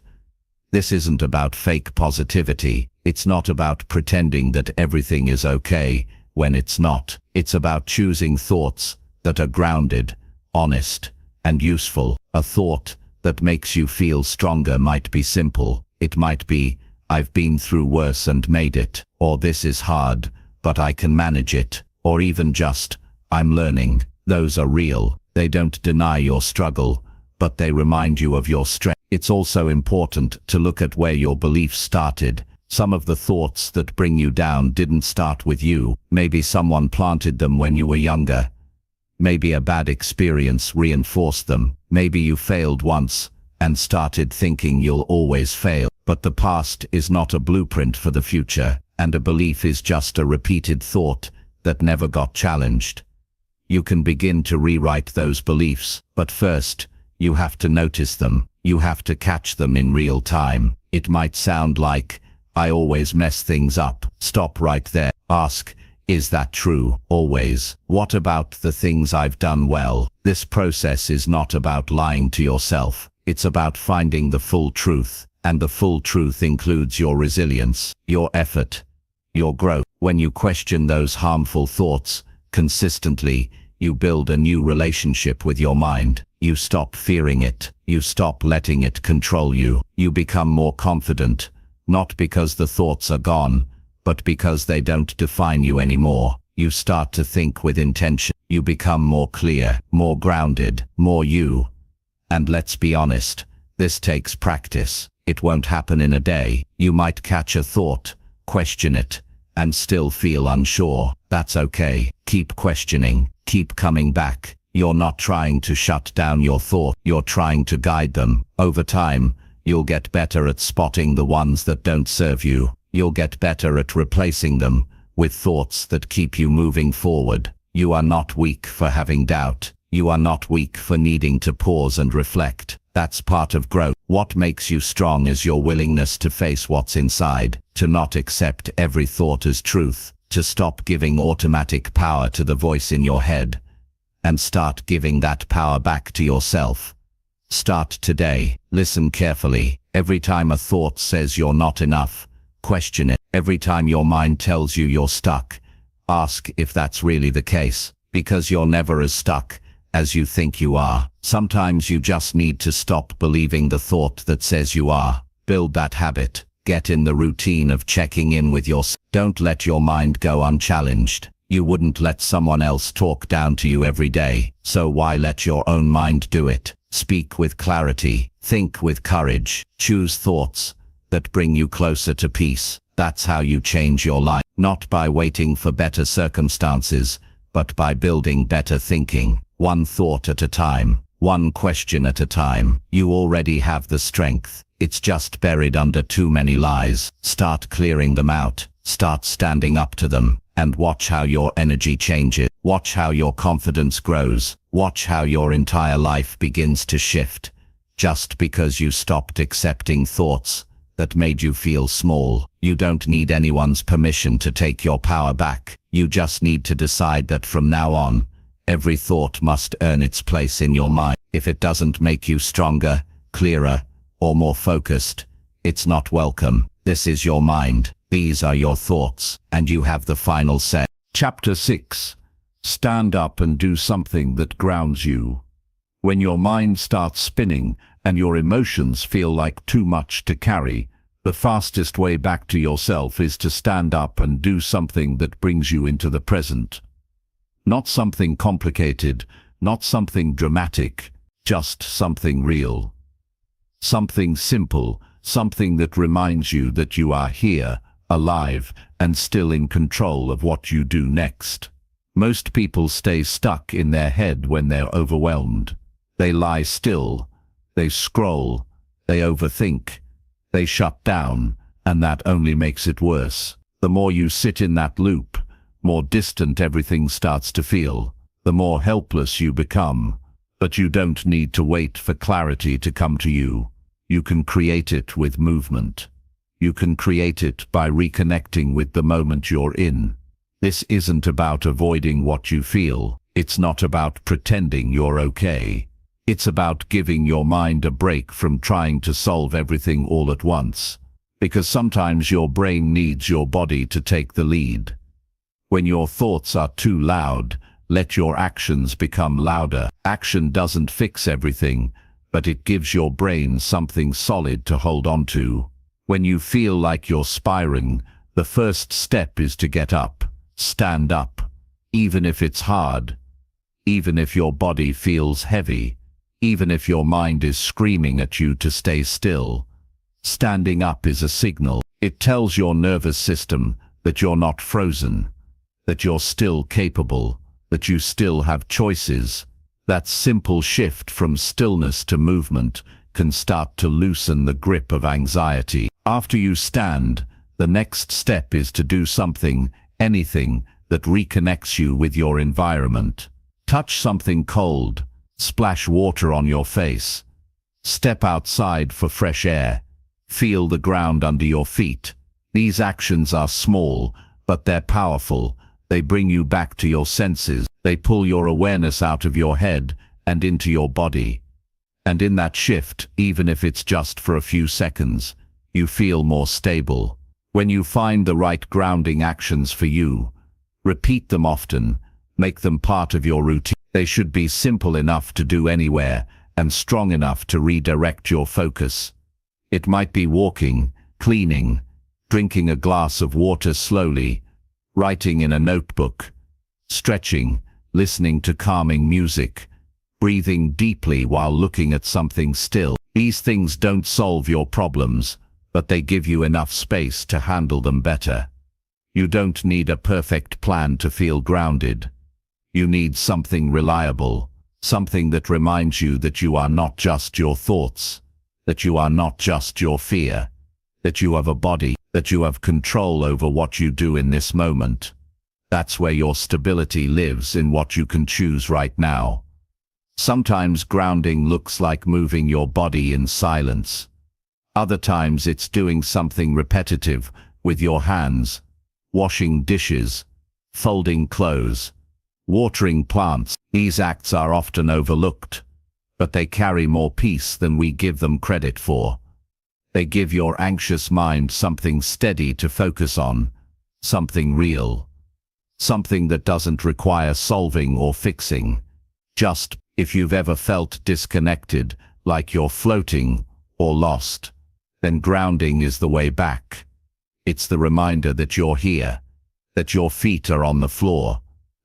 This isn't about fake positivity. It's not about pretending that everything is okay when it's not. It's about choosing thoughts that are grounded, honest, and useful. A thought that makes you feel stronger might be simple. It might be, I've been through worse and made it, or this is hard, but I can manage it, or even just, I'm learning. Those are real. They don't deny your struggle, but they remind you of your strength. It's also important to look at where your beliefs started. Some of the thoughts that bring you down didn't start with you. Maybe someone planted them when you were younger. Maybe a bad experience reinforced them. Maybe you failed once and started thinking you'll always fail. But the past is not a blueprint for the future, and a belief is just a repeated thought that never got challenged. You can begin to rewrite those beliefs, but first, you have to notice them. You have to catch them in real time. It might sound like, I always mess things up. Stop right there. Ask, is that true? Always. What about the things I've done well? This process is not about lying to yourself. It's about finding the full truth. And the full truth includes your resilience, your effort, your growth. When you question those harmful thoughts consistently, you build a new relationship with your mind. You stop fearing it. You stop letting it control you. You become more confident, not because the thoughts are gone, but because they don't define you anymore. You start to think with intention. You become more clear, more grounded, more you. And let's be honest, this takes practice. It won't happen in a day. You might catch a thought, question it, and still feel unsure. That's okay. Keep questioning. Keep coming back. You're not trying to shut down your thought. You're trying to guide them. Over time, you'll get better at spotting the ones that don't serve you. You'll get better at replacing them with thoughts that keep you moving forward. You are not weak for having doubt. You are not weak for needing to pause and reflect. That's part of growth. What makes you strong is your willingness to face what's inside, to not accept every thought as truth, to stop giving automatic power to the voice in your head, and start giving that power back to yourself. Start today. Listen carefully. Every time a thought says you're not enough, question it. Every time your mind tells you you're stuck, ask if that's really the case, because you're never as stuck as you think you are. Sometimes you just need to stop believing the thought that says you are. Build that habit. Get in the routine of checking in with yourself. Don't let your mind go unchallenged. You wouldn't let someone else talk down to you every day, so why let your own mind do it? Speak with clarity, think with courage, choose thoughts that bring you closer to peace. That's how you change your life, not by waiting for better circumstances, but by building better thinking, one thought at a time, one question at a time. You already have the strength. It's just buried under too many lies. Start clearing them out, start standing up to them, and watch how your energy changes. Watch how your confidence grows. Watch how your entire life begins to shift, just because you stopped accepting thoughts that made you feel small. You don't need anyone's permission to take your power back. You just need to decide that from now on, every thought must earn its place in your mind. If it doesn't make you stronger, clearer, or more focused, it's not welcome. This is your mind. These are your thoughts, and you have the final say. Chapter 6. Stand up and do something that grounds you. When your mind starts spinning and your emotions feel like too much to carry, the fastest way back to yourself is to stand up and do something that brings you into the present. Not something complicated, not something dramatic, just something real. Something simple, something that reminds you that you are here, alive, and still in control of what you do next. Most people stay stuck in their head when they're overwhelmed. They lie still, they scroll, they overthink, they shut down, and that only makes it worse. The more you sit in that loop, more distant everything starts to feel, the more helpless you become. But you don't need to wait for clarity to come to you. You can create it with movement. You can create it by reconnecting with the moment you're in. This isn't about avoiding what you feel. It's not about pretending you're okay. It's about giving your mind a break from trying to solve everything all at once. Because sometimes your brain needs your body to take the lead. When your thoughts are too loud, let your actions become louder. Action doesn't fix everything, but it gives your brain something solid to hold on to. When you feel like you're spiraling, the first step is to get up. Stand up, even if it's hard, even if your body feels heavy, even if your mind is screaming at you to stay still. Standing up is a signal. It tells your nervous system that you're not frozen, that you're still capable, that you still have choices. That simple shift from stillness to movement can start to loosen the grip of anxiety. After you stand, the next step is to do something, anything, that reconnects you with your environment. Touch something cold, splash water on your face, step outside for fresh air, feel the ground under your feet. These actions are small, but they're powerful. They bring you back to your senses. They pull your awareness out of your head and into your body. And in that shift, even if it's just for a few seconds, you feel more stable. When you find the right grounding actions for you, repeat them often, make them part of your routine. They should be simple enough to do anywhere and strong enough to redirect your focus. It might be walking, cleaning, drinking a glass of water slowly, writing in a notebook, stretching, listening to calming music, breathing deeply while looking at something still. These things don't solve your problems, but they give you enough space to handle them better. You don't need a perfect plan to feel grounded. You need something reliable, something that reminds you that you are not just your thoughts, that you are not just your fear, that you have a body, that you have control over what you do in this moment. That's where your stability lives, in what you can choose right now. Sometimes grounding looks like moving your body in silence. Other times it's doing something repetitive with your hands, washing dishes, folding clothes, watering plants. These acts are often overlooked, but they carry more peace than we give them credit for. They give your anxious mind something steady to focus on, something real, something that doesn't require solving or fixing. Just, if you've ever felt disconnected, like you're floating or lost, then grounding is the way back. It's the reminder that you're here, that your feet are on the floor,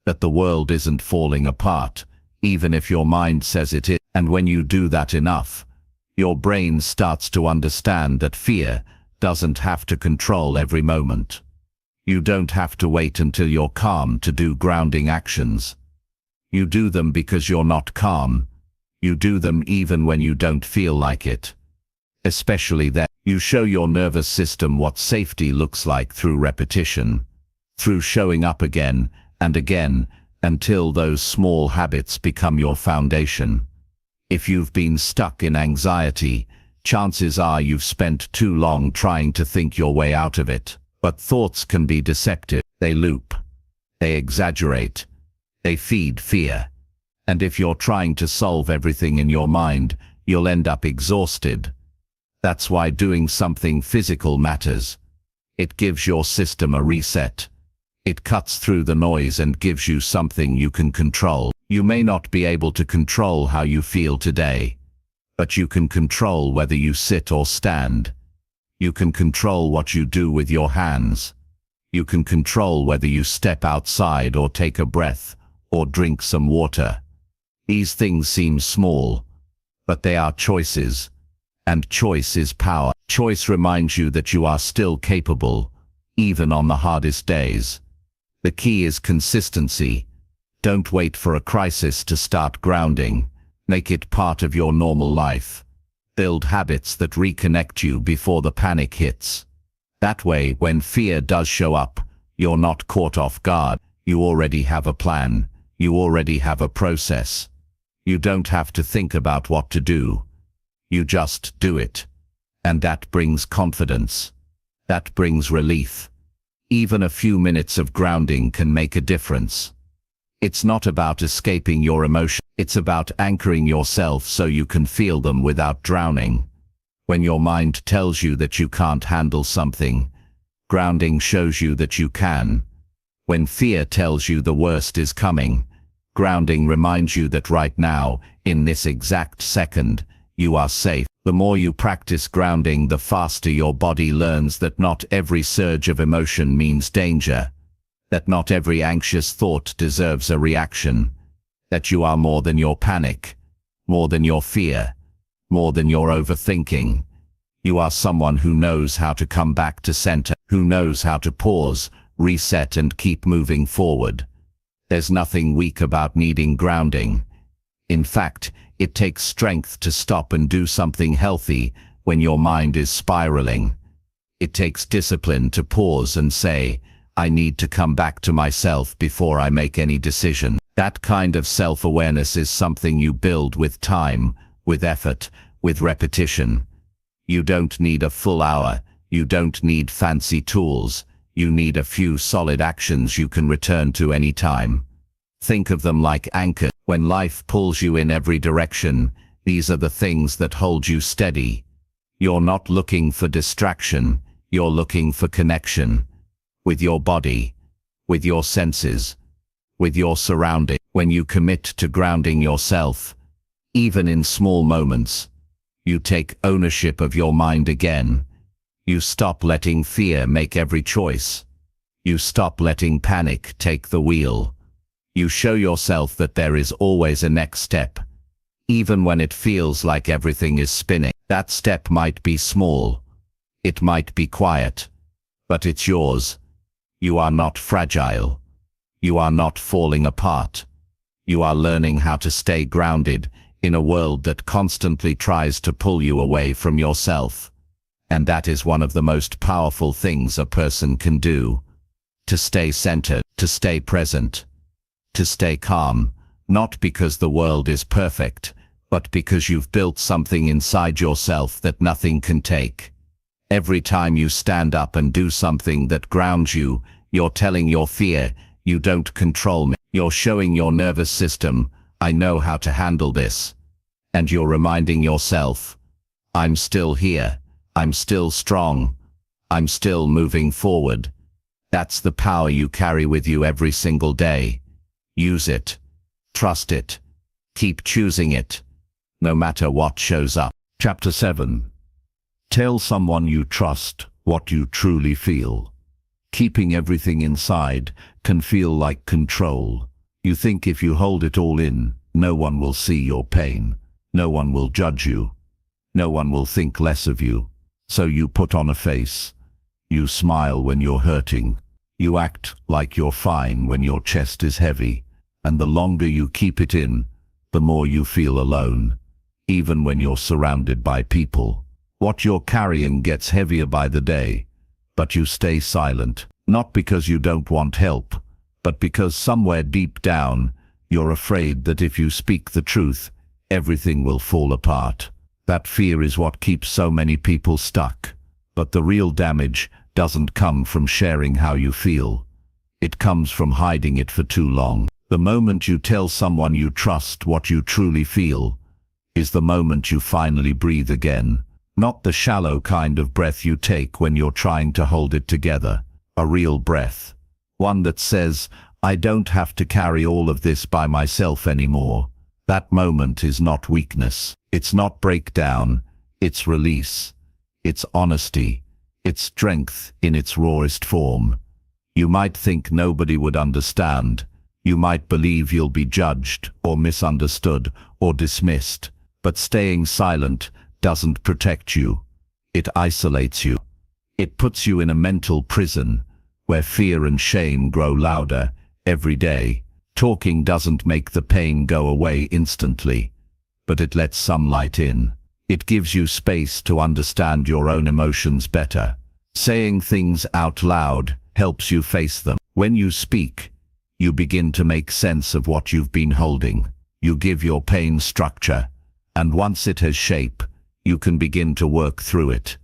that the world isn't falling apart, even if your mind says it is. And when you do that enough, your brain starts to understand that fear doesn't have to control every moment. You don't have to wait until you're calm to do grounding actions. You do them because you're not calm. You do them even when you don't feel like it. Especially then, you show your nervous system what safety looks like through repetition, through showing up again and again until those small habits become your foundation. If you've been stuck in anxiety, chances are you've spent too long trying to think your way out of it. But thoughts can be deceptive. They loop. They exaggerate. They feed fear. And if you're trying to solve everything in your mind, you'll end up exhausted. That's why doing something physical matters. It gives your system a reset. It cuts through the noise and gives you something you can control. You may not be able to control how you feel today, but you can control whether you sit or stand. You can control what you do with your hands. You can control whether you step outside or take a breath or drink some water. These things seem small, but they are choices, and choice is power. Choice reminds you that you are still capable, even on the hardest days. The key is consistency. Don't wait for a crisis to start grounding. Make it part of your normal life. Build habits that reconnect you before the panic hits. That way, when fear does show up, you're not caught off guard. You already have a plan. You already have a process. You don't have to think about what to do. You just do it. And that brings confidence. That brings relief. Even a few minutes of grounding can make a difference. It's not about escaping your emotions. It's about anchoring yourself so you can feel them without drowning. When your mind tells you that you can't handle something, grounding shows you that you can. When fear tells you the worst is coming, grounding reminds you that right now, in this exact second, you are safe. The more you practice grounding, the faster your body learns that not every surge of emotion means danger, that not every anxious thought deserves a reaction, that you are more than your panic, more than your fear, more than your overthinking. You are someone who knows how to come back to center, who knows how to pause, reset, and keep moving forward. There's nothing weak about needing grounding. In fact, it takes strength to stop and do something healthy when your mind is spiraling. It takes discipline to pause and say, I need to come back to myself before I make any decision. That kind of self-awareness is something you build with time, with effort, with repetition. You don't need a full hour. You don't need fancy tools. You need a few solid actions you can return to any time. Think of them like anchors. When life pulls you in every direction, these are the things that hold you steady. You're not looking for distraction. You're looking for connection. With your body, with your senses, with your surroundings. When you commit to grounding yourself, even in small moments, you take ownership of your mind again. You stop letting fear make every choice. You stop letting panic take the wheel. You show yourself that there is always a next step, even when it feels like everything is spinning. That step might be small. It might be quiet, but it's yours. You are not fragile. You are not falling apart. You are learning how to stay grounded in a world that constantly tries to pull you away from yourself. And that is one of the most powerful things a person can do. To stay centered, to stay present, to stay calm, not because the world is perfect, but because you've built something inside yourself that nothing can take. Every time you stand up and do something that grounds you, you're telling your fear, you don't control me. You're showing your nervous system, I know how to handle this. And you're reminding yourself, I'm still here, I'm still strong, I'm still moving forward. That's the power you carry with you every single day. Use it. Trust it. Keep choosing it, no matter what shows up. Chapter 7. Tell someone you trust what you truly feel. Keeping everything inside can feel like control. You think if you hold it all in, no one will see your pain. No one will judge you. No one will think less of you. So you put on a face. You smile when you're hurting. You act like you're fine when your chest is heavy. And the longer you keep it in, the more you feel alone, even when you're surrounded by people. What you're carrying gets heavier by the day, but you stay silent, not because you don't want help, but because somewhere deep down, you're afraid that if you speak the truth, everything will fall apart. That fear is what keeps so many people stuck. But the real damage doesn't come from sharing how you feel. It comes from hiding it for too long. The moment you tell someone you trust what you truly feel is the moment you finally breathe again. Not the shallow kind of breath you take when you're trying to hold it together. A real breath. One that says, I don't have to carry all of this by myself anymore. That moment is not weakness. It's not breakdown. It's release. It's honesty. It's strength in its rawest form. You might think nobody would understand. You might believe you'll be judged or misunderstood or dismissed. But staying silent doesn't protect you. It isolates you. It puts you in a mental prison where fear and shame grow louder every day. Talking doesn't make the pain go away instantly, but it lets some light in. It gives you space to understand your own emotions better. Saying things out loud helps you face them. When you speak, you begin to make sense of what you've been holding. You give your pain structure, and once it has shape, you can begin to work through it.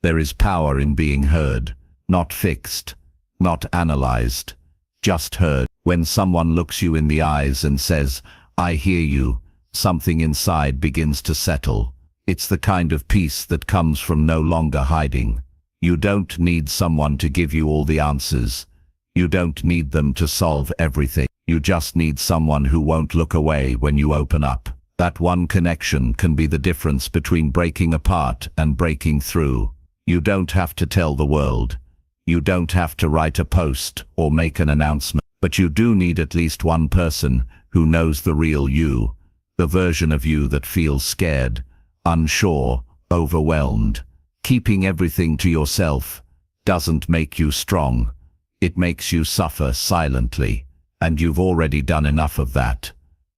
There is power in being heard, not fixed, not analyzed, just heard. When someone looks you in the eyes and says, I hear you, something inside begins to settle. It's the kind of peace that comes from no longer hiding. You don't need someone to give you all the answers. You don't need them to solve everything. You just need someone who won't look away when you open up. That one connection can be the difference between breaking apart and breaking through. You don't have to tell the world. You don't have to write a post or make an announcement. But you do need at least one person who knows the real you, the version of you that feels scared, unsure, overwhelmed. Keeping everything to yourself doesn't make you strong. It makes you suffer silently, and you've already done enough of that.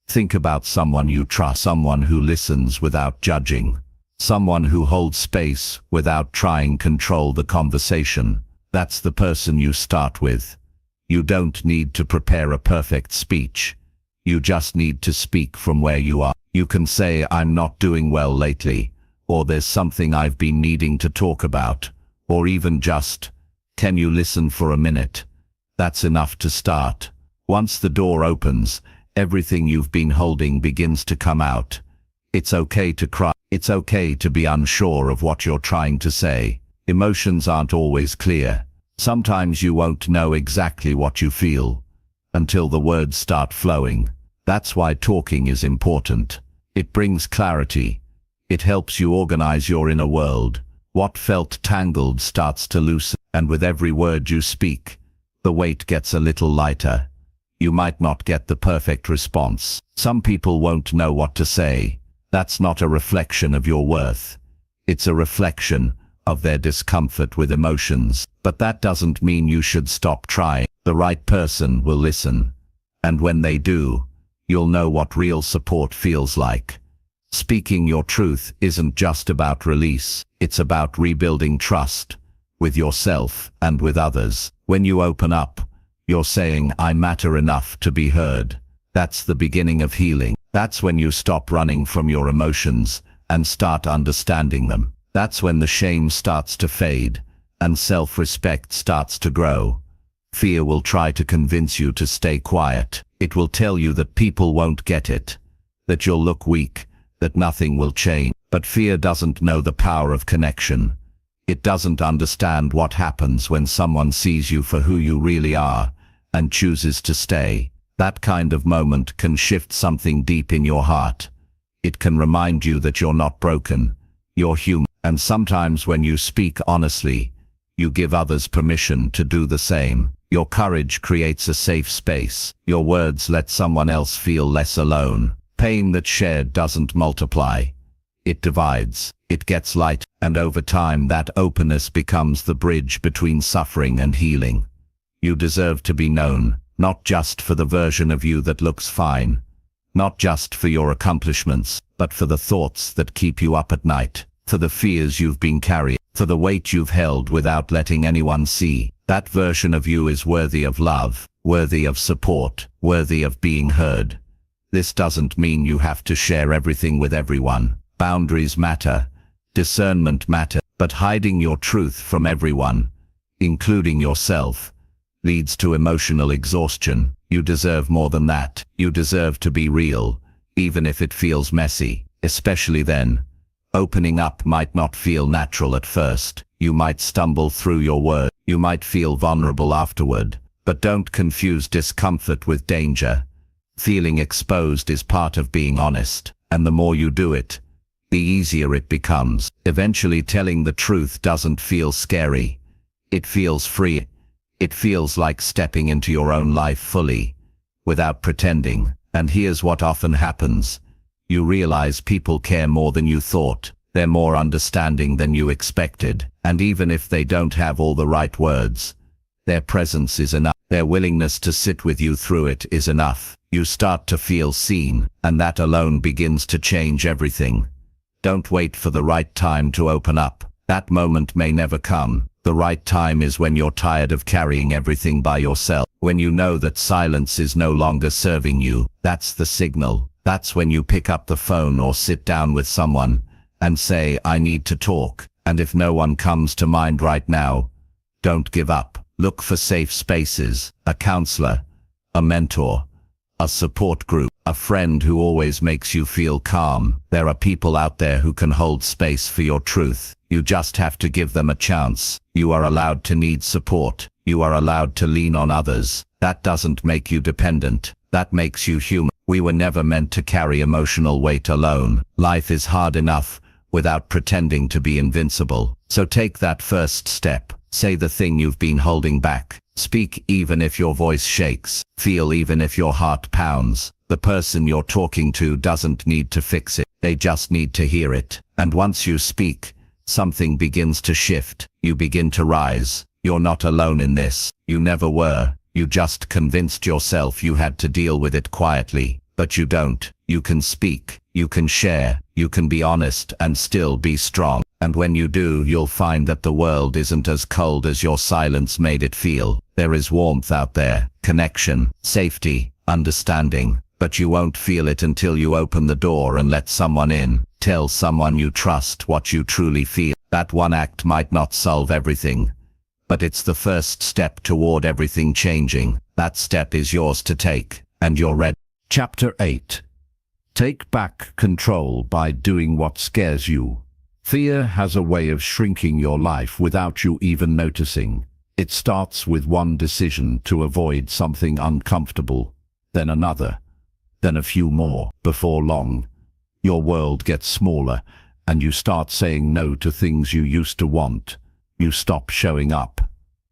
Think about someone you trust, someone who listens without judging, someone who holds space without trying to control the conversation. That's the person you start with. You don't need to prepare a perfect speech. You just need to speak from where you are. You can say, I'm not doing well lately, or there's something I've been needing to talk about, or even just, can you listen for a minute? That's enough to start. Once the door opens, everything you've been holding begins to come out. It's okay to cry. It's okay to be unsure of what you're trying to say. Emotions aren't always clear. Sometimes you won't know exactly what you feel until the words start flowing. That's why talking is important. It brings clarity. It helps you organize your inner world. What felt tangled starts to loosen, and with every word you speak, the weight gets a little lighter. You might not get the perfect response. Some people won't know what to say. That's not a reflection of your worth. It's a reflection of their discomfort with emotions. But that doesn't mean you should stop trying. The right person will listen. And when they do, you'll know what real support feels like. Speaking your truth isn't just about release. It's about rebuilding trust with yourself and with others. When you open up, you're saying, I matter enough to be heard. That's the beginning of healing. That's when you stop running from your emotions and start understanding them. That's when the shame starts to fade and self-respect starts to grow. Fear will try to convince you to stay quiet. It will tell you that people won't get it, that you'll look weak, that nothing will change. But fear doesn't know the power of connection. It doesn't understand what happens when someone sees you for who you really are and chooses to stay. That kind of moment can shift something deep in your heart. It can remind you that you're not broken, you're human. And sometimes when you speak honestly, You give others permission to do the same. Your courage creates a safe space. Your words let someone else feel less alone. Pain that's shared doesn't multiply. It divides. It gets light, and over time that openness becomes the bridge between suffering and healing. You deserve to be known, not just for the version of you that looks fine, not just for your accomplishments, but for the thoughts that keep you up at night, for the fears you've been carrying, for the weight you've held without letting anyone see. That version of you is worthy of love, worthy of support, worthy of being heard. This doesn't mean you have to share everything with everyone. Boundaries matter, discernment matters, but hiding your truth from everyone, including yourself, leads to emotional exhaustion. You deserve more than that. You deserve to be real, even if it feels messy, especially then. Opening up might not feel natural at first. You might stumble through your words. You might feel vulnerable afterward, but don't confuse discomfort with danger. Feeling exposed is part of being honest, and the more you do it, the easier it becomes. Eventually telling the truth doesn't feel scary. It feels free. It feels like stepping into your own life fully, without pretending. And here's what often happens. You realize people care more than you thought. They're more understanding than you expected. And even if they don't have all the right words, their presence is enough. Their willingness to sit with you through it is enough. You start to feel seen, and that alone begins to change everything. Don't wait for the right time to open up. That moment may never come. The right time is when you're tired of carrying everything by yourself. When you know that silence is no longer serving you. That's the signal. That's when you pick up the phone or sit down with someone and say, I need to talk. And if no one comes to mind right now, don't give up. Look for safe spaces, a counselor, a mentor, a support group, a friend who always makes you feel calm. There are people out there who can hold space for your truth. You just have to give them a chance. You are allowed to need support. You are allowed to lean on others. That doesn't make you dependent. That makes you human. We were never meant to carry emotional weight alone. Life is hard enough without pretending to be invincible. So take that first step. Say the thing you've been holding back. Speak even if your voice shakes. Feel even if your heart pounds. The person you're talking to doesn't need to fix it. They just need to hear it. And once you speak, something begins to shift. You begin to rise. You're not alone in this. You never were. You just convinced yourself you had to deal with it quietly. But you don't. You can speak. You can share. You can be honest and still be strong. And when you do, you'll find that the world isn't as cold as your silence made it feel. There is warmth out there, connection, safety, understanding. But you won't feel it until you open the door and let someone in. Tell someone you trust what you truly feel. That one act might not solve everything, but it's the first step toward everything changing. That step is yours to take, and you're ready.
Chapter 8. Take back control by doing what scares you. Fear has a way of shrinking your life without you even noticing. It starts with one decision to avoid something uncomfortable, then another, then a few more. Before long, your world gets smaller, and you start saying no to things you used to want. You stop showing up.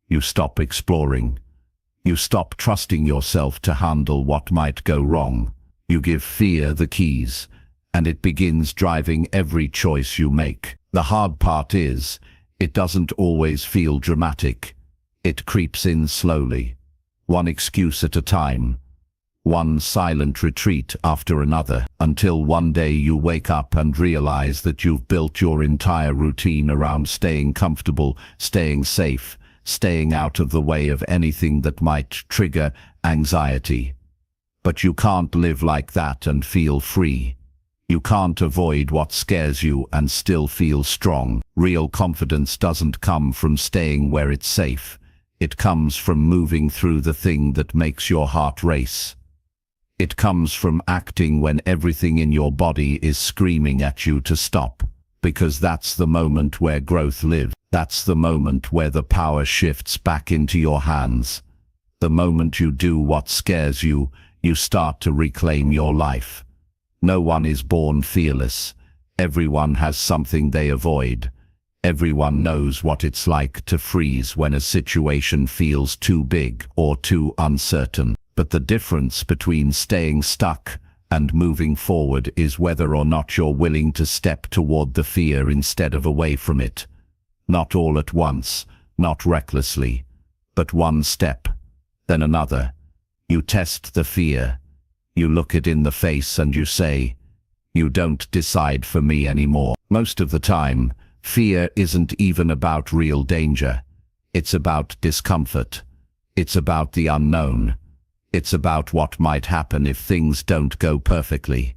You stop exploring. You stop trusting yourself to handle what might go wrong. You give fear the keys, and it begins driving every choice you make. The hard part is, it doesn't always feel dramatic. It creeps in slowly, one excuse at a time, one silent retreat after another, until one day you wake up and realize that you've built your entire routine around staying comfortable, staying safe, staying out of the way of anything that might trigger anxiety. But you can't live like that and feel free. You can't avoid what scares you and still feel strong. Real confidence doesn't come from staying where it's safe. It comes from moving through the thing that makes your heart race. It comes from acting when everything in your body is screaming at you to stop. Because that's the moment where growth lives. That's the moment where the power shifts back into your hands. The moment you do what scares you, you start to reclaim your life. No one is born fearless. Everyone has something they avoid.
Everyone knows what it's like to freeze when a situation feels too big or too uncertain. But the difference between staying stuck and moving forward is whether or not you're willing to step toward the fear instead of away from it. Not all at once, not recklessly, but one step, then another. You test the fear. You look it in the face and you say, "You don't decide for me anymore." Most of the time, fear isn't even about real danger. It's about discomfort. It's about the unknown. It's about what might happen if things don't go perfectly.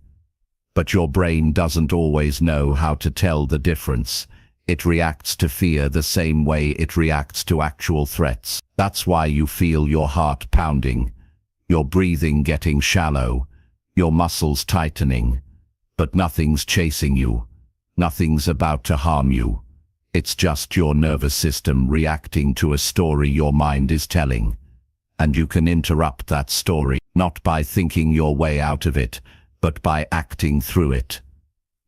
But your brain doesn't always know how to tell the difference. It reacts to fear the same way it reacts to actual threats. That's why you feel your heart pounding, your breathing getting shallow, your muscles tightening. But nothing's chasing you. Nothing's about to harm you. It's just your nervous system reacting to a story your mind is telling. And you can interrupt that story, not by thinking your way out of it, but by acting through it.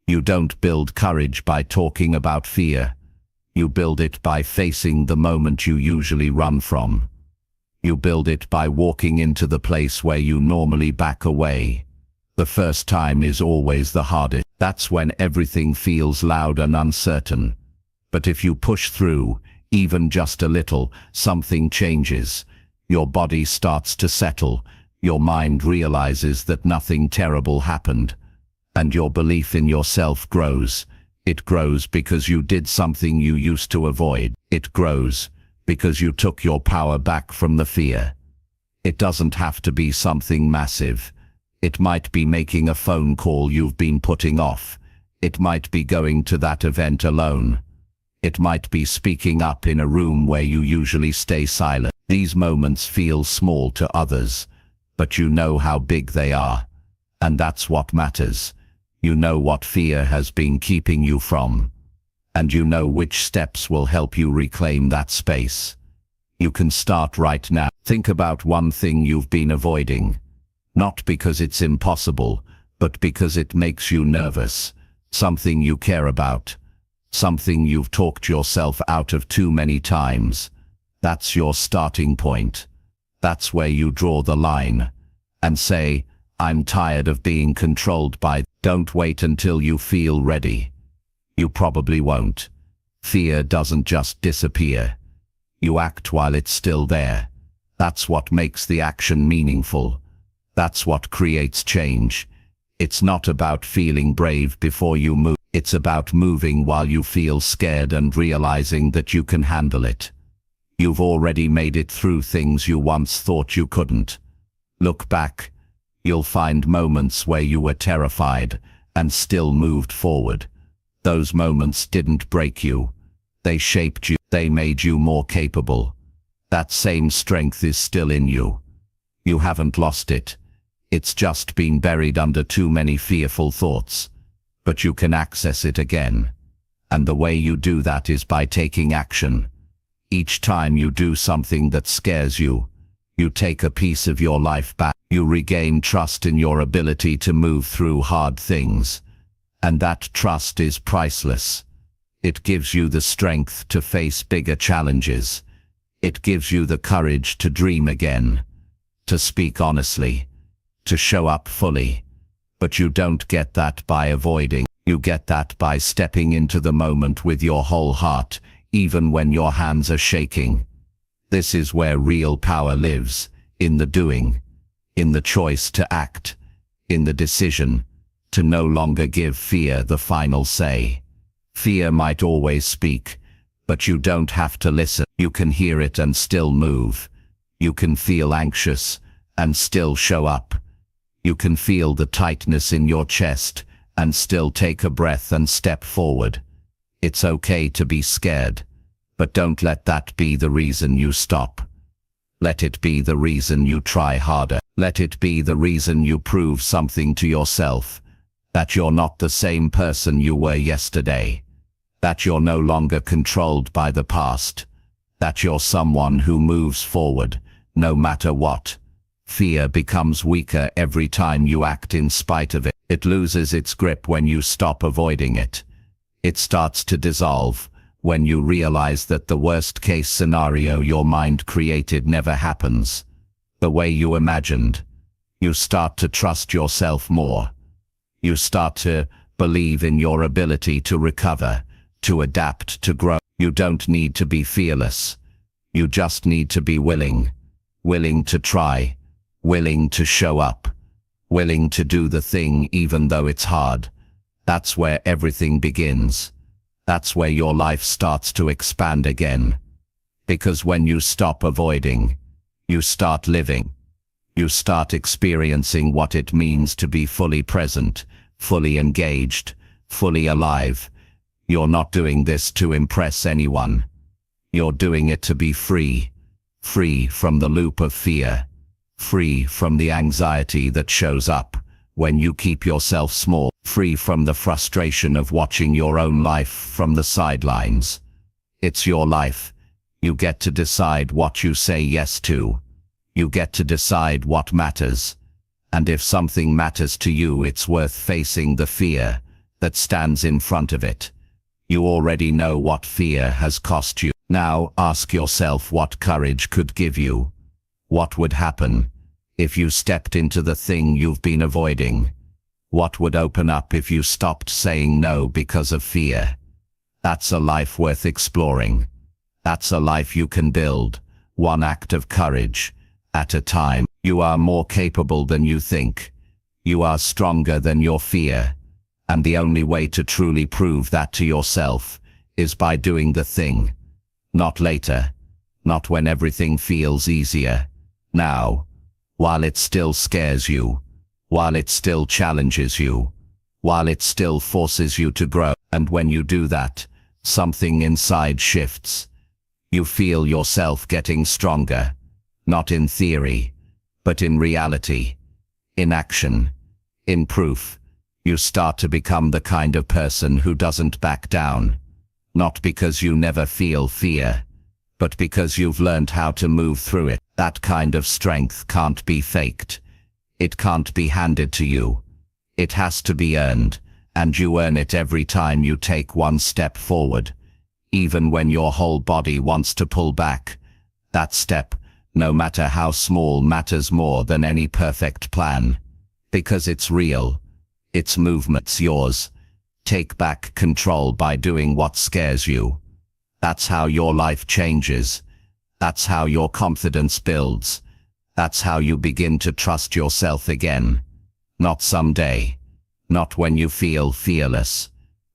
You don't build courage by talking about fear. You build it by facing the moment you usually run from. You build it by walking into the place where you normally back away. The first time is always the hardest. That's when everything feels loud and uncertain. But if you push through, even just a little, something changes. Your body starts to settle. Your mind realizes that nothing terrible happened. And your belief in yourself grows. It grows because you did something you used to avoid. It grows because you took your power back from the fear. It doesn't have to be something massive. It might be making a phone call you've been putting off. It might be going to that event alone. It might be speaking up in a room where you usually stay silent. These moments feel small to others, but you know how big they are. And that's what matters. You know what fear has been keeping you from. And you know which steps will help you reclaim that space. You can start right now. Think about one thing you've been avoiding. Not because it's impossible, but because it makes you nervous. Something you care about. Something you've talked yourself out of too many times. That's your starting point. That's where you draw the line. And say, "I'm tired of being controlled by." Don't wait until you feel ready. You probably won't. Fear doesn't just disappear. You act while it's still there. That's what makes the action meaningful. That's what creates change. It's not about feeling brave before you move. It's about moving while you feel scared and realizing that you can handle it. You've already made it through things you once thought you couldn't. Look back. You'll find moments where you were terrified and still moved forward. Those moments didn't break you. They shaped you. They made you more capable. That same strength is still in you. You haven't lost it. It's just been buried under too many fearful thoughts. But you can access it again. And the way you do that is by taking action. Each time you do something that scares you, you take a piece of your life back. You regain trust in your ability to move through hard things. And that trust is priceless. It gives you the strength to face bigger challenges. It gives you the courage to dream again, to speak honestly, to show up fully. But you don't get that by avoiding. You get that by stepping into the moment with your whole heart, even when your hands are shaking. This is where real power lives, in the doing, in the choice to act, in the decision to no longer give fear the final say. Fear might always speak, but you don't have to listen. You can hear it and still move. You can feel anxious and still show up. You can feel the tightness in your chest and still take a breath and step forward. It's okay to be scared, but don't let that be the reason you stop. Let it be the reason you try harder. Let it be the reason you prove something to yourself, that you're not the same person you were yesterday, that you're no longer controlled by the past, that you're someone who moves forward, no matter what. Fear becomes weaker every time you act in spite of it. It loses its grip when you stop avoiding it. It starts to dissolve When you realize that the worst-case scenario your mind created never happens the way you imagined, you start to trust yourself more. You start to believe in your ability to recover, to adapt, to grow. You don't need to be fearless. You just need to be willing to try, willing to show up, willing to do the thing even though it's hard. That's where everything begins. That's where your life starts to expand again. Because when you stop avoiding, you start living. You start experiencing what it means to be fully present, fully engaged, fully alive. You're not doing this to impress anyone. You're doing it to be free. Free from the loop of fear. Free from the anxiety that shows up when you keep yourself small. Free from the frustration of watching your own life from the sidelines. It's your life. You get to decide what you say yes to. You get to decide what matters. And if something matters to you, it's worth facing the fear that stands in front of it. You already know what fear has cost you. Now ask yourself what courage could give you. What would happen if you stepped into the thing you've been avoiding? What would open up if you stopped saying no because of fear? That's a life worth exploring. That's a life you can build, one act of courage at a time. You are more capable than you think. You are stronger than your fear. And the only way to truly prove that to yourself is by doing the thing. Not later. Not when everything feels easier. Now. While it still scares you. While it still challenges you, while it still forces you to grow. And when you do that, something inside shifts. You feel yourself getting stronger, not in theory, but in reality, in action, in proof. You start to become the kind of person who doesn't back down, not because you never feel fear, but because you've learned how to move through it. That kind of strength can't be faked. It can't be handed to you. It has to be earned, and you earn it every time you take one step forward, even when your whole body wants to pull back. That step, no matter how small, matters more than any perfect plan, because it's real. Its movement's yours. Take back control by doing what scares you. That's how your life changes. That's how your confidence builds. That's how you begin to trust yourself again. Not someday. Not when you feel fearless.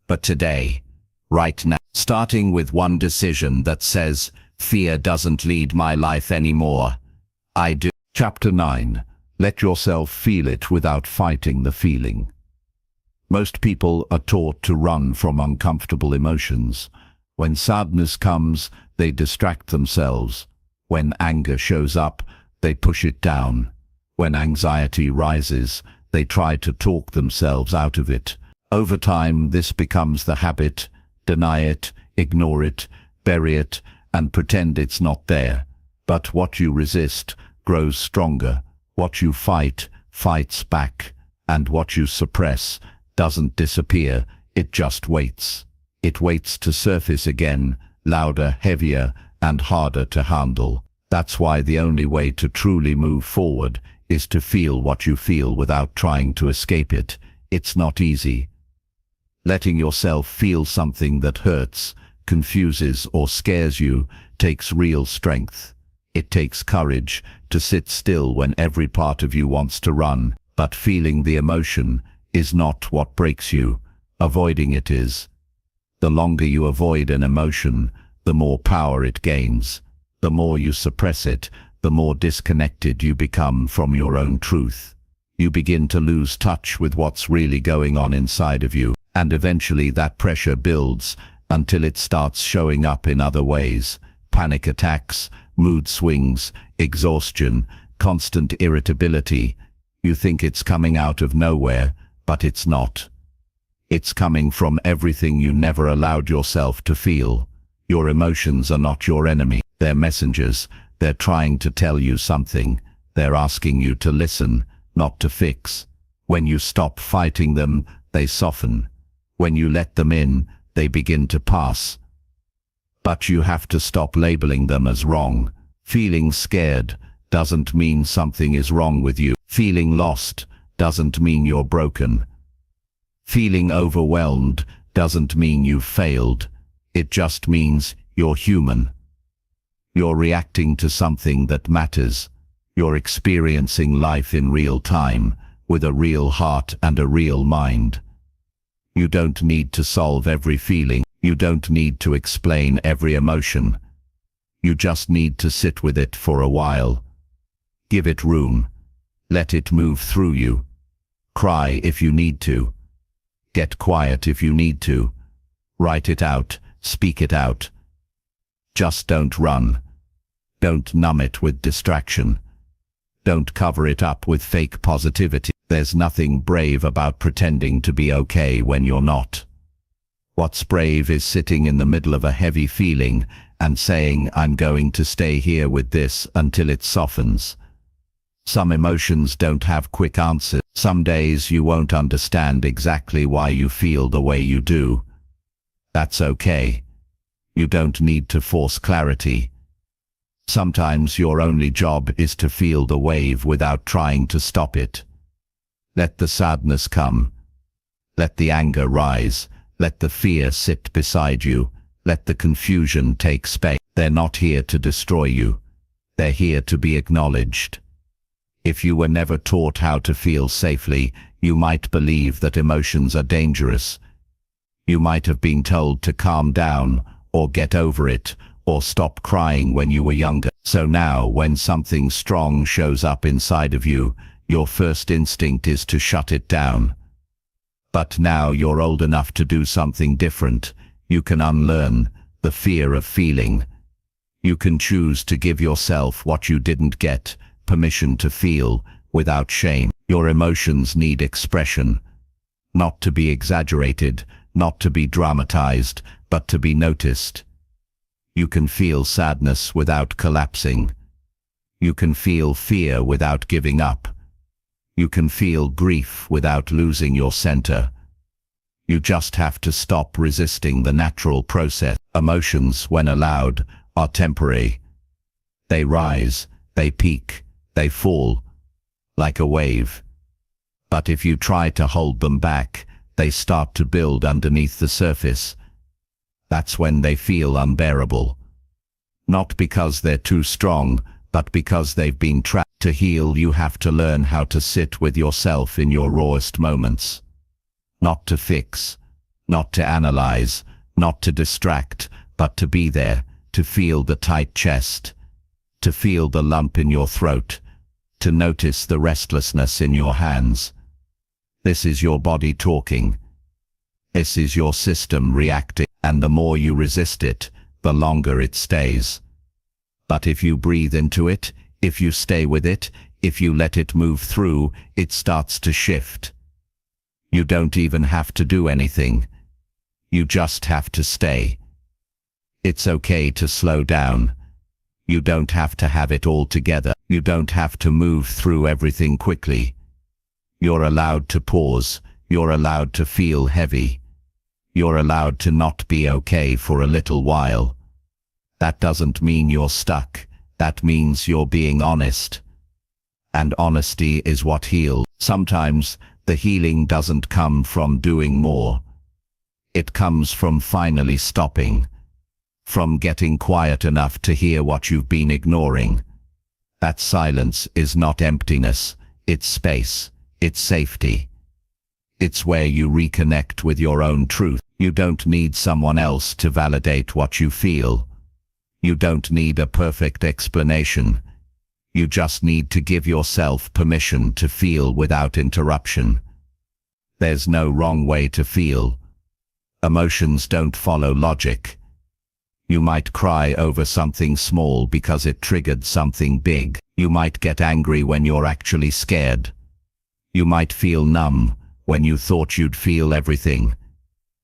But today. Right now. Starting with one decision that says, fear doesn't lead my life anymore. I do.
Chapter 9. Let yourself feel it without fighting the feeling. Most people are taught to run from uncomfortable emotions. When sadness comes, they distract themselves. When anger shows up, they push it down. When anxiety rises, they try to talk themselves out of it. Over time, this becomes the habit. Deny it, ignore it, bury it, and pretend it's not there. But what you resist grows stronger. What you fight, fights back. And what you suppress doesn't disappear, it just waits. It waits to surface again, louder, heavier, and harder to handle. That's why the only way to truly move forward is to feel what you feel without trying to escape it. It's not easy. Letting yourself feel something that hurts, confuses, or scares you takes real strength. It takes courage to sit still when every part of you wants to run, but feeling the emotion is not what breaks you. Avoiding it is. The longer you avoid an emotion, the more power it gains. The more you suppress it, the more disconnected you become from your own truth. You begin to lose touch with what's really going on inside of you, and eventually that pressure builds until it starts showing up in other ways. Panic attacks, mood swings, exhaustion, constant irritability. You think it's coming out of nowhere, but it's not. It's coming from everything you never allowed yourself to feel. Your emotions are not your enemy. They're messengers. They're trying to tell you something. They're asking you to listen, not to fix. When you stop fighting them, they soften. When you let them in, they begin to pass.
But you have to stop labeling them as wrong. Feeling scared doesn't mean something is wrong with you. Feeling lost doesn't mean you're broken. Feeling overwhelmed doesn't mean you've failed. It just means you're human. You're reacting to something that matters. You're experiencing life in real time, with a real heart and a real mind. You don't need to solve every feeling. You don't need to explain every emotion. You just need to sit with it for a while. Give it room. Let it move through you. Cry if you need to. Get quiet if you need to. Write it out. Speak it out. Just don't run. Don't numb it with distraction. Don't cover it up with fake positivity. There's nothing brave about pretending to be okay when you're not. What's brave is sitting in the middle of a heavy feeling and saying, I'm going to stay here with this until it softens. Some emotions don't have quick answers. Some days you won't understand exactly why you feel the way you do. That's okay. You don't need to force clarity. Sometimes your only job is to feel the wave without trying to stop it. Let the sadness come. Let the anger rise. Let the fear sit beside you. Let the confusion take space. They're not here to destroy you. They're here to be acknowledged. If you were never taught how to feel safely, you might believe that emotions are dangerous. You might have been told to calm down, or get over it, or stop crying when you were younger. So now, when something strong shows up inside of you, your first instinct is to shut it down. But now you're old enough to do something different. You can unlearn the fear of feeling. You can choose to give yourself what you didn't get, permission to feel, without shame. Your emotions need expression. Not to be exaggerated, not to be dramatized, but to be noticed. You can feel sadness without collapsing. You can feel fear without giving up. You can feel grief without losing your center. You just have to stop resisting the natural process. Emotions, when allowed, are temporary. They rise, they peak, they fall, like a wave. But if you try to hold them back, they start to build underneath the surface. That's when they feel unbearable. Not because they're too strong, but because they've been trapped. To heal, you have to learn how to sit with yourself in your rawest moments. Not to fix, not to analyze, not to distract, but to be there, to feel the tight chest, to feel the lump in your throat, to notice the restlessness in your hands. This is your body talking. This is your system reacting, and the more you resist it, the longer it stays. But if you breathe into it, if you stay with it, if you let it move through, it starts to shift. You don't even have to do anything. You just have to stay. It's okay to slow down. You don't have to have it all together. You don't have to move through everything quickly. You're allowed to pause. You're allowed to feel heavy. You're allowed to not be okay for a little while. That doesn't mean you're stuck. That means you're being honest. And honesty is what heals. Sometimes the healing doesn't come from doing more. It comes from finally stopping. From getting quiet enough to hear what you've been ignoring. That silence is not emptiness. It's space. It's safety. It's where you reconnect with your own truth. You don't need someone else to validate what you feel. You don't need a perfect explanation. You just need to give yourself permission to feel without interruption. There's no wrong way to feel. Emotions don't follow logic. You might cry over something small because it triggered something big. You might get angry when you're actually scared. You might feel numb when you thought you'd feel everything.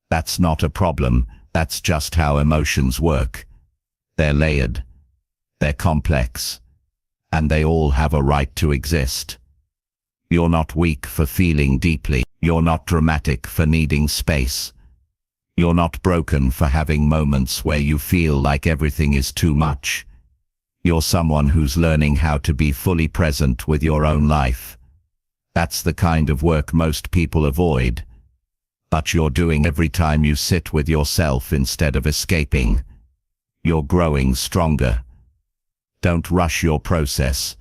That's not a problem. That's just how emotions work. They're layered, they're complex, and they all have a right to exist. You're not weak for feeling deeply. You're not dramatic for needing space. You're not broken for having moments where you feel like everything is too much. You're someone who's learning how to be fully present with your own life. That's the kind of work most people avoid. But you're doing every time you sit with yourself instead of escaping. You're growing stronger. Don't rush your process.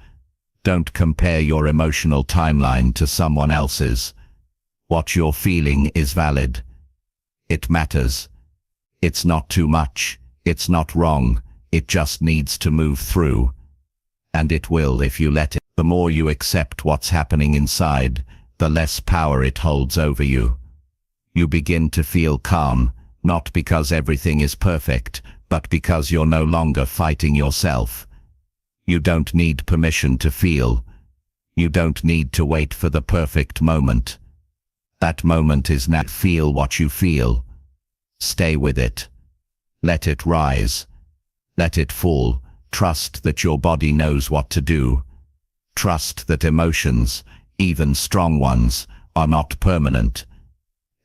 Don't compare your emotional timeline to someone else's. What you're feeling is valid. It matters. It's not too much. It's not wrong. It just needs to move through. And it will if you let it. The more you accept what's happening inside, the less power it holds over you. You begin to feel calm, not because everything is perfect, but because you're no longer fighting yourself. You don't need permission to feel. You don't need to wait for the perfect moment. That moment is now. Feel what you feel. Stay with it. Let it rise. Let it fall. Trust that your body knows what to do. Trust that emotions, even strong ones, are not permanent.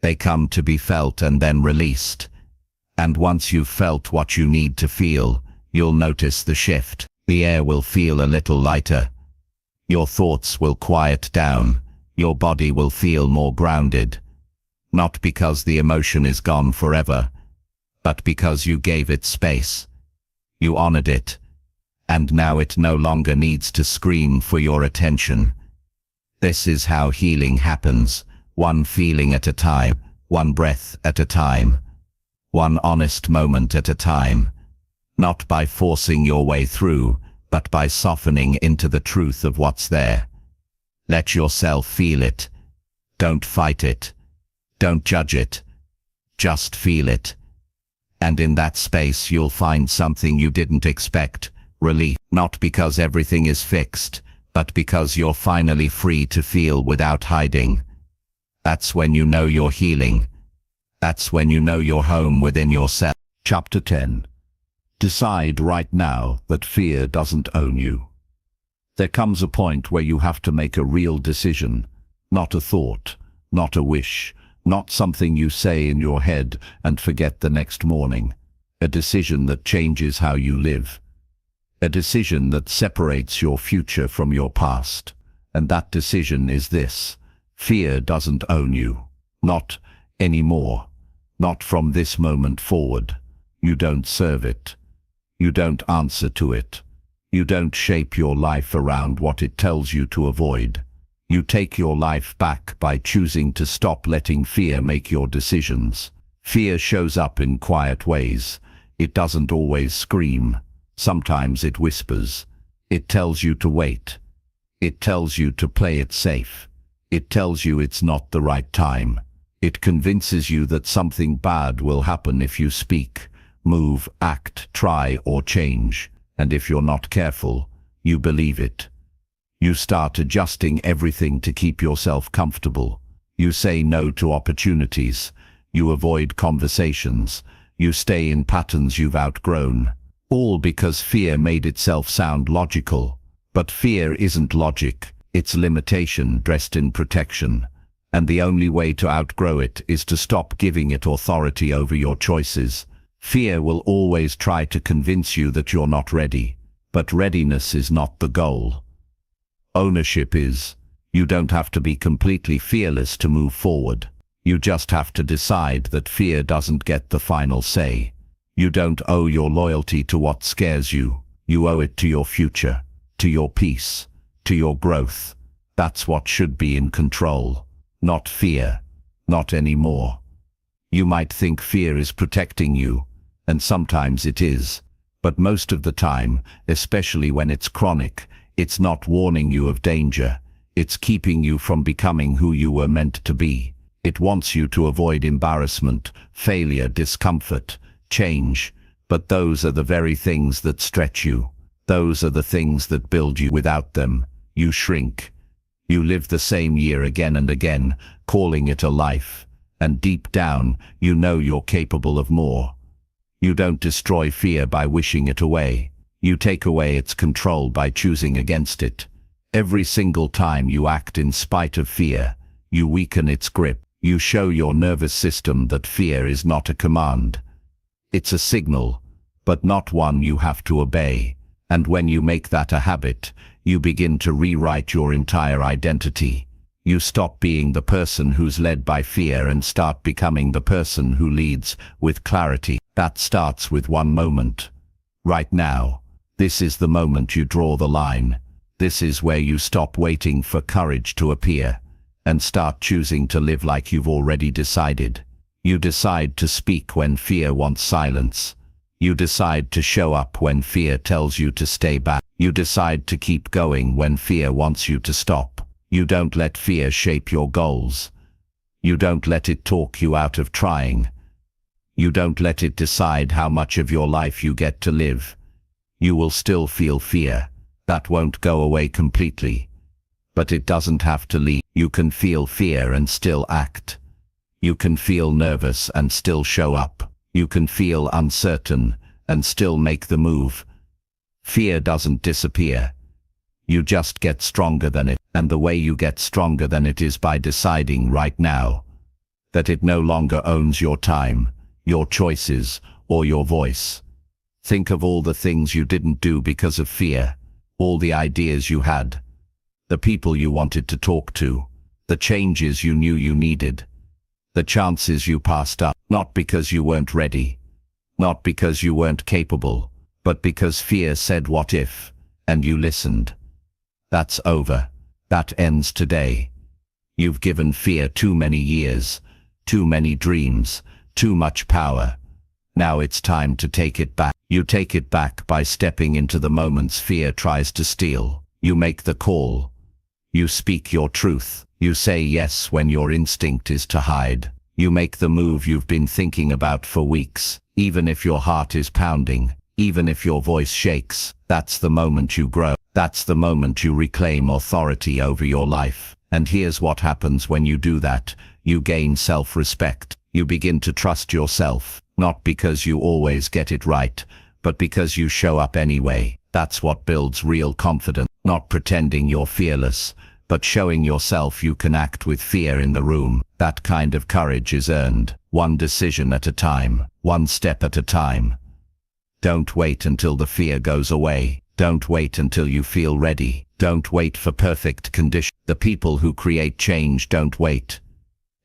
They come to be felt and then released. And once you've felt what you need to feel, you'll notice the shift. The air will feel a little lighter. Your thoughts will quiet down. Your body will feel more grounded. Not because the emotion is gone forever, but because you gave it space. You honored it. And now it no longer needs to scream for your attention. This is how healing happens, one feeling at a time, one breath at a time, one honest moment at a time. Not by forcing your way through, but by softening into the truth of what's there. Let yourself feel it. Don't fight it. Don't judge it. Just feel it. And in that space you'll find something you didn't expect. Relief, not because everything is fixed, but because you're finally free to feel without hiding. That's when you know you're healing. That's when you know you're home within yourself. Chapter 10. Decide right now that fear doesn't own you. There comes a point where you have to make a real decision, not a thought, not a wish, not something you say in your head and forget the next morning. A decision that changes how you live. A decision that separates your future from your past. And that decision is this: fear doesn't own you. Not anymore. Not from this moment forward. You don't serve it. You don't answer to it. You don't shape your life around what it tells you to avoid. You take your life back by choosing to stop letting fear make your decisions. Fear shows up in quiet ways. It doesn't always scream. Sometimes it whispers. It tells you to wait. It tells you to play it safe. It tells you it's not the right time. It convinces you that something bad will happen if you speak, move, act, try, or change. And if you're not careful, you believe it. You start adjusting everything to keep yourself comfortable. You say no to opportunities. You avoid conversations. You stay in patterns you've outgrown. All because fear made itself sound logical. But fear isn't logic. It's limitation dressed in protection. And the only way to outgrow it is to stop giving it authority over your choices. Fear will always try to convince you that you're not ready. But readiness is not the goal. Ownership is. You don't have to be completely fearless to move forward. You just have to decide that fear doesn't get the final say. You don't owe your loyalty to what scares you. You owe it to your future, to your peace, to your growth. That's what should be in control. Not fear. Not anymore. You might think fear is protecting you, and sometimes it is. But most of the time, especially when it's chronic, it's not warning you of danger. It's keeping you from becoming who you were meant to be. It wants you to avoid embarrassment, failure, discomfort, change. But those are the very things that stretch you. Those are the things that build you. Without them, you shrink. You live the same year again and again, calling it a life. And deep down, you know you're capable of more. You don't destroy fear by wishing it away. You take away its control by choosing against it. Every single time you act in spite of fear, you weaken its grip. You show your nervous system that fear is not a command. It's a signal, but not one you have to obey. And when you make that a habit, you begin to rewrite your entire identity. You stop being the person who's led by fear and start becoming the person who leads with clarity. That starts with one moment. Right now. This is the moment you draw the line. This is where you stop waiting for courage to appear and start choosing to live like you've already decided. You decide to speak when fear wants silence. You decide to show up when fear tells you to stay back. You decide to keep going when fear wants you to stop. You don't let fear shape your goals. You don't let it talk you out of trying. You don't let it decide how much of your life you get to live. You will still feel fear. That won't go away completely. But it doesn't have to leave. You can feel fear and still act. You can feel nervous and still show up. You can feel uncertain and still make the move. Fear doesn't disappear. You just get stronger than it. And the way you get stronger than it is by deciding right now that it no longer owns your time, your choices, or your voice. Think of all the things you didn't do because of fear, all the ideas you had, the people you wanted to talk to, the changes you knew you needed, the chances you passed up, not because you weren't ready, not because you weren't capable, but because fear said what if, and you listened. That's over. That ends today. You've given fear too many years, too many dreams, too much power. Now it's time to take it back. You take it back by stepping into the moments fear tries to steal. You make the call. You speak your truth. You say yes when your instinct is to hide. You make the move you've been thinking about for weeks, even if your heart is pounding, even if your voice shakes. That's the moment you grow. That's the moment you reclaim authority over your life. And here's what happens when you do that. You gain self-respect. You begin to trust yourself. Not because you always get it right, but because you show up anyway. That's what builds real confidence. Not pretending you're fearless, but showing yourself you can act with fear in the room. That kind of courage is earned, one decision at a time, one step at a time. Don't wait until the fear goes away. Don't wait until you feel ready. Don't wait for perfect conditions. The people who create change don't wait.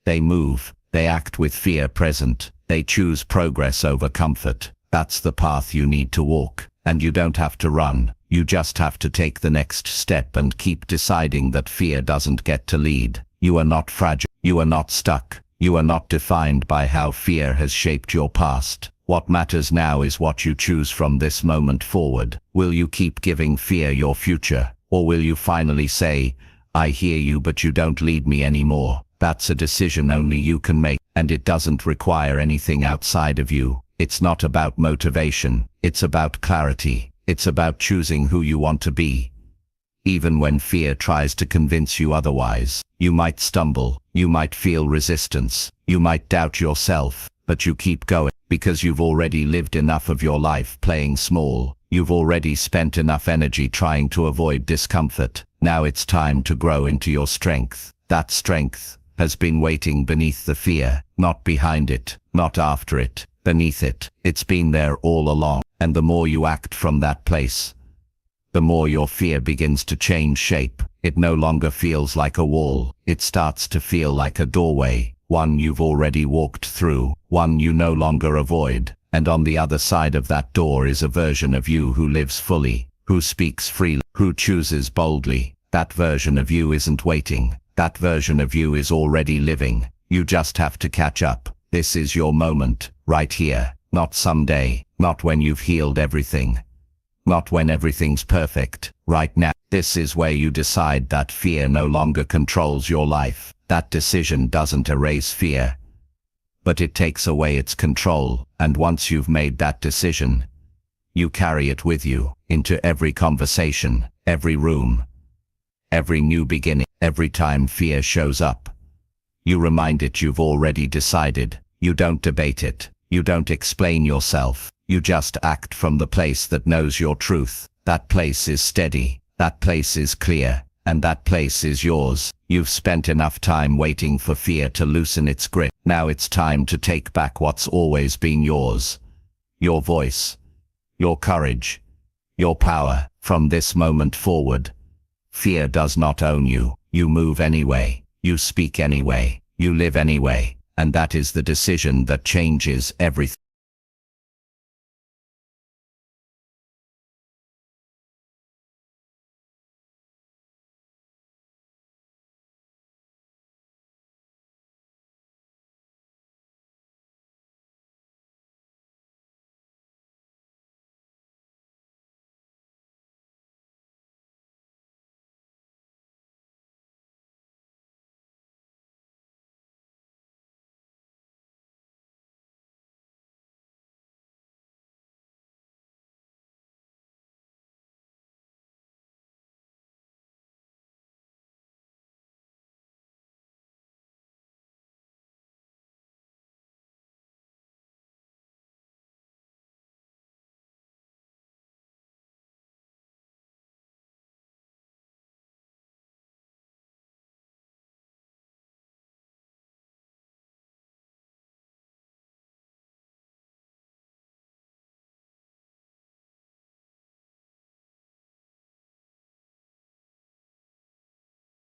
They move. They act with fear present. They choose progress over comfort. That's the path you need to walk. And you don't have to run. You just have to take the next step and keep deciding that fear doesn't get to lead. You are not fragile. You are not stuck. You are not defined by how fear has shaped your past. What matters now is what you choose from this moment forward. Will you keep giving fear your future? Or will you finally say, I hear you but you don't lead me anymore? That's a decision only you can make, and it doesn't require anything outside of you. It's not about motivation. It's about clarity. It's about choosing who you want to be. Even when fear tries to convince you otherwise, you might stumble, you might feel resistance, you might doubt yourself, but you keep going because you've already lived enough of your life playing small. You've already spent enough energy trying to avoid discomfort. Now it's time to grow into your strength. That strength has been waiting beneath the fear, not behind it, not after it, beneath it. It's been there all along. And the more you act from that place, the more your fear begins to change shape. It no longer feels like a wall. It starts to feel like a doorway, one you've already walked through, one you no longer avoid. And on the other side of that door is a version of you who lives fully, who speaks freely, who chooses boldly. That version of you isn't waiting. That version of you is already living. You just have to catch up. This is your moment, right here. Not someday, not when you've healed everything, not when everything's perfect. Right now, this is where you decide that fear no longer controls your life. That decision doesn't erase fear, but it takes away its control. And once you've made that decision, you carry it with you into every conversation, every room, every new beginning. Every time fear shows up, you remind it you've already decided. You don't debate it. You don't explain yourself. You just act from the place that knows your truth. That place is steady. That place is clear. And that place is yours. You've spent enough time waiting for fear to loosen its grip. Now it's time to take back what's always been yours. Your voice, your courage, your power. From this moment forward, fear does not own you. You move anyway. You speak anyway. You live anyway. And that is the decision that changes everything.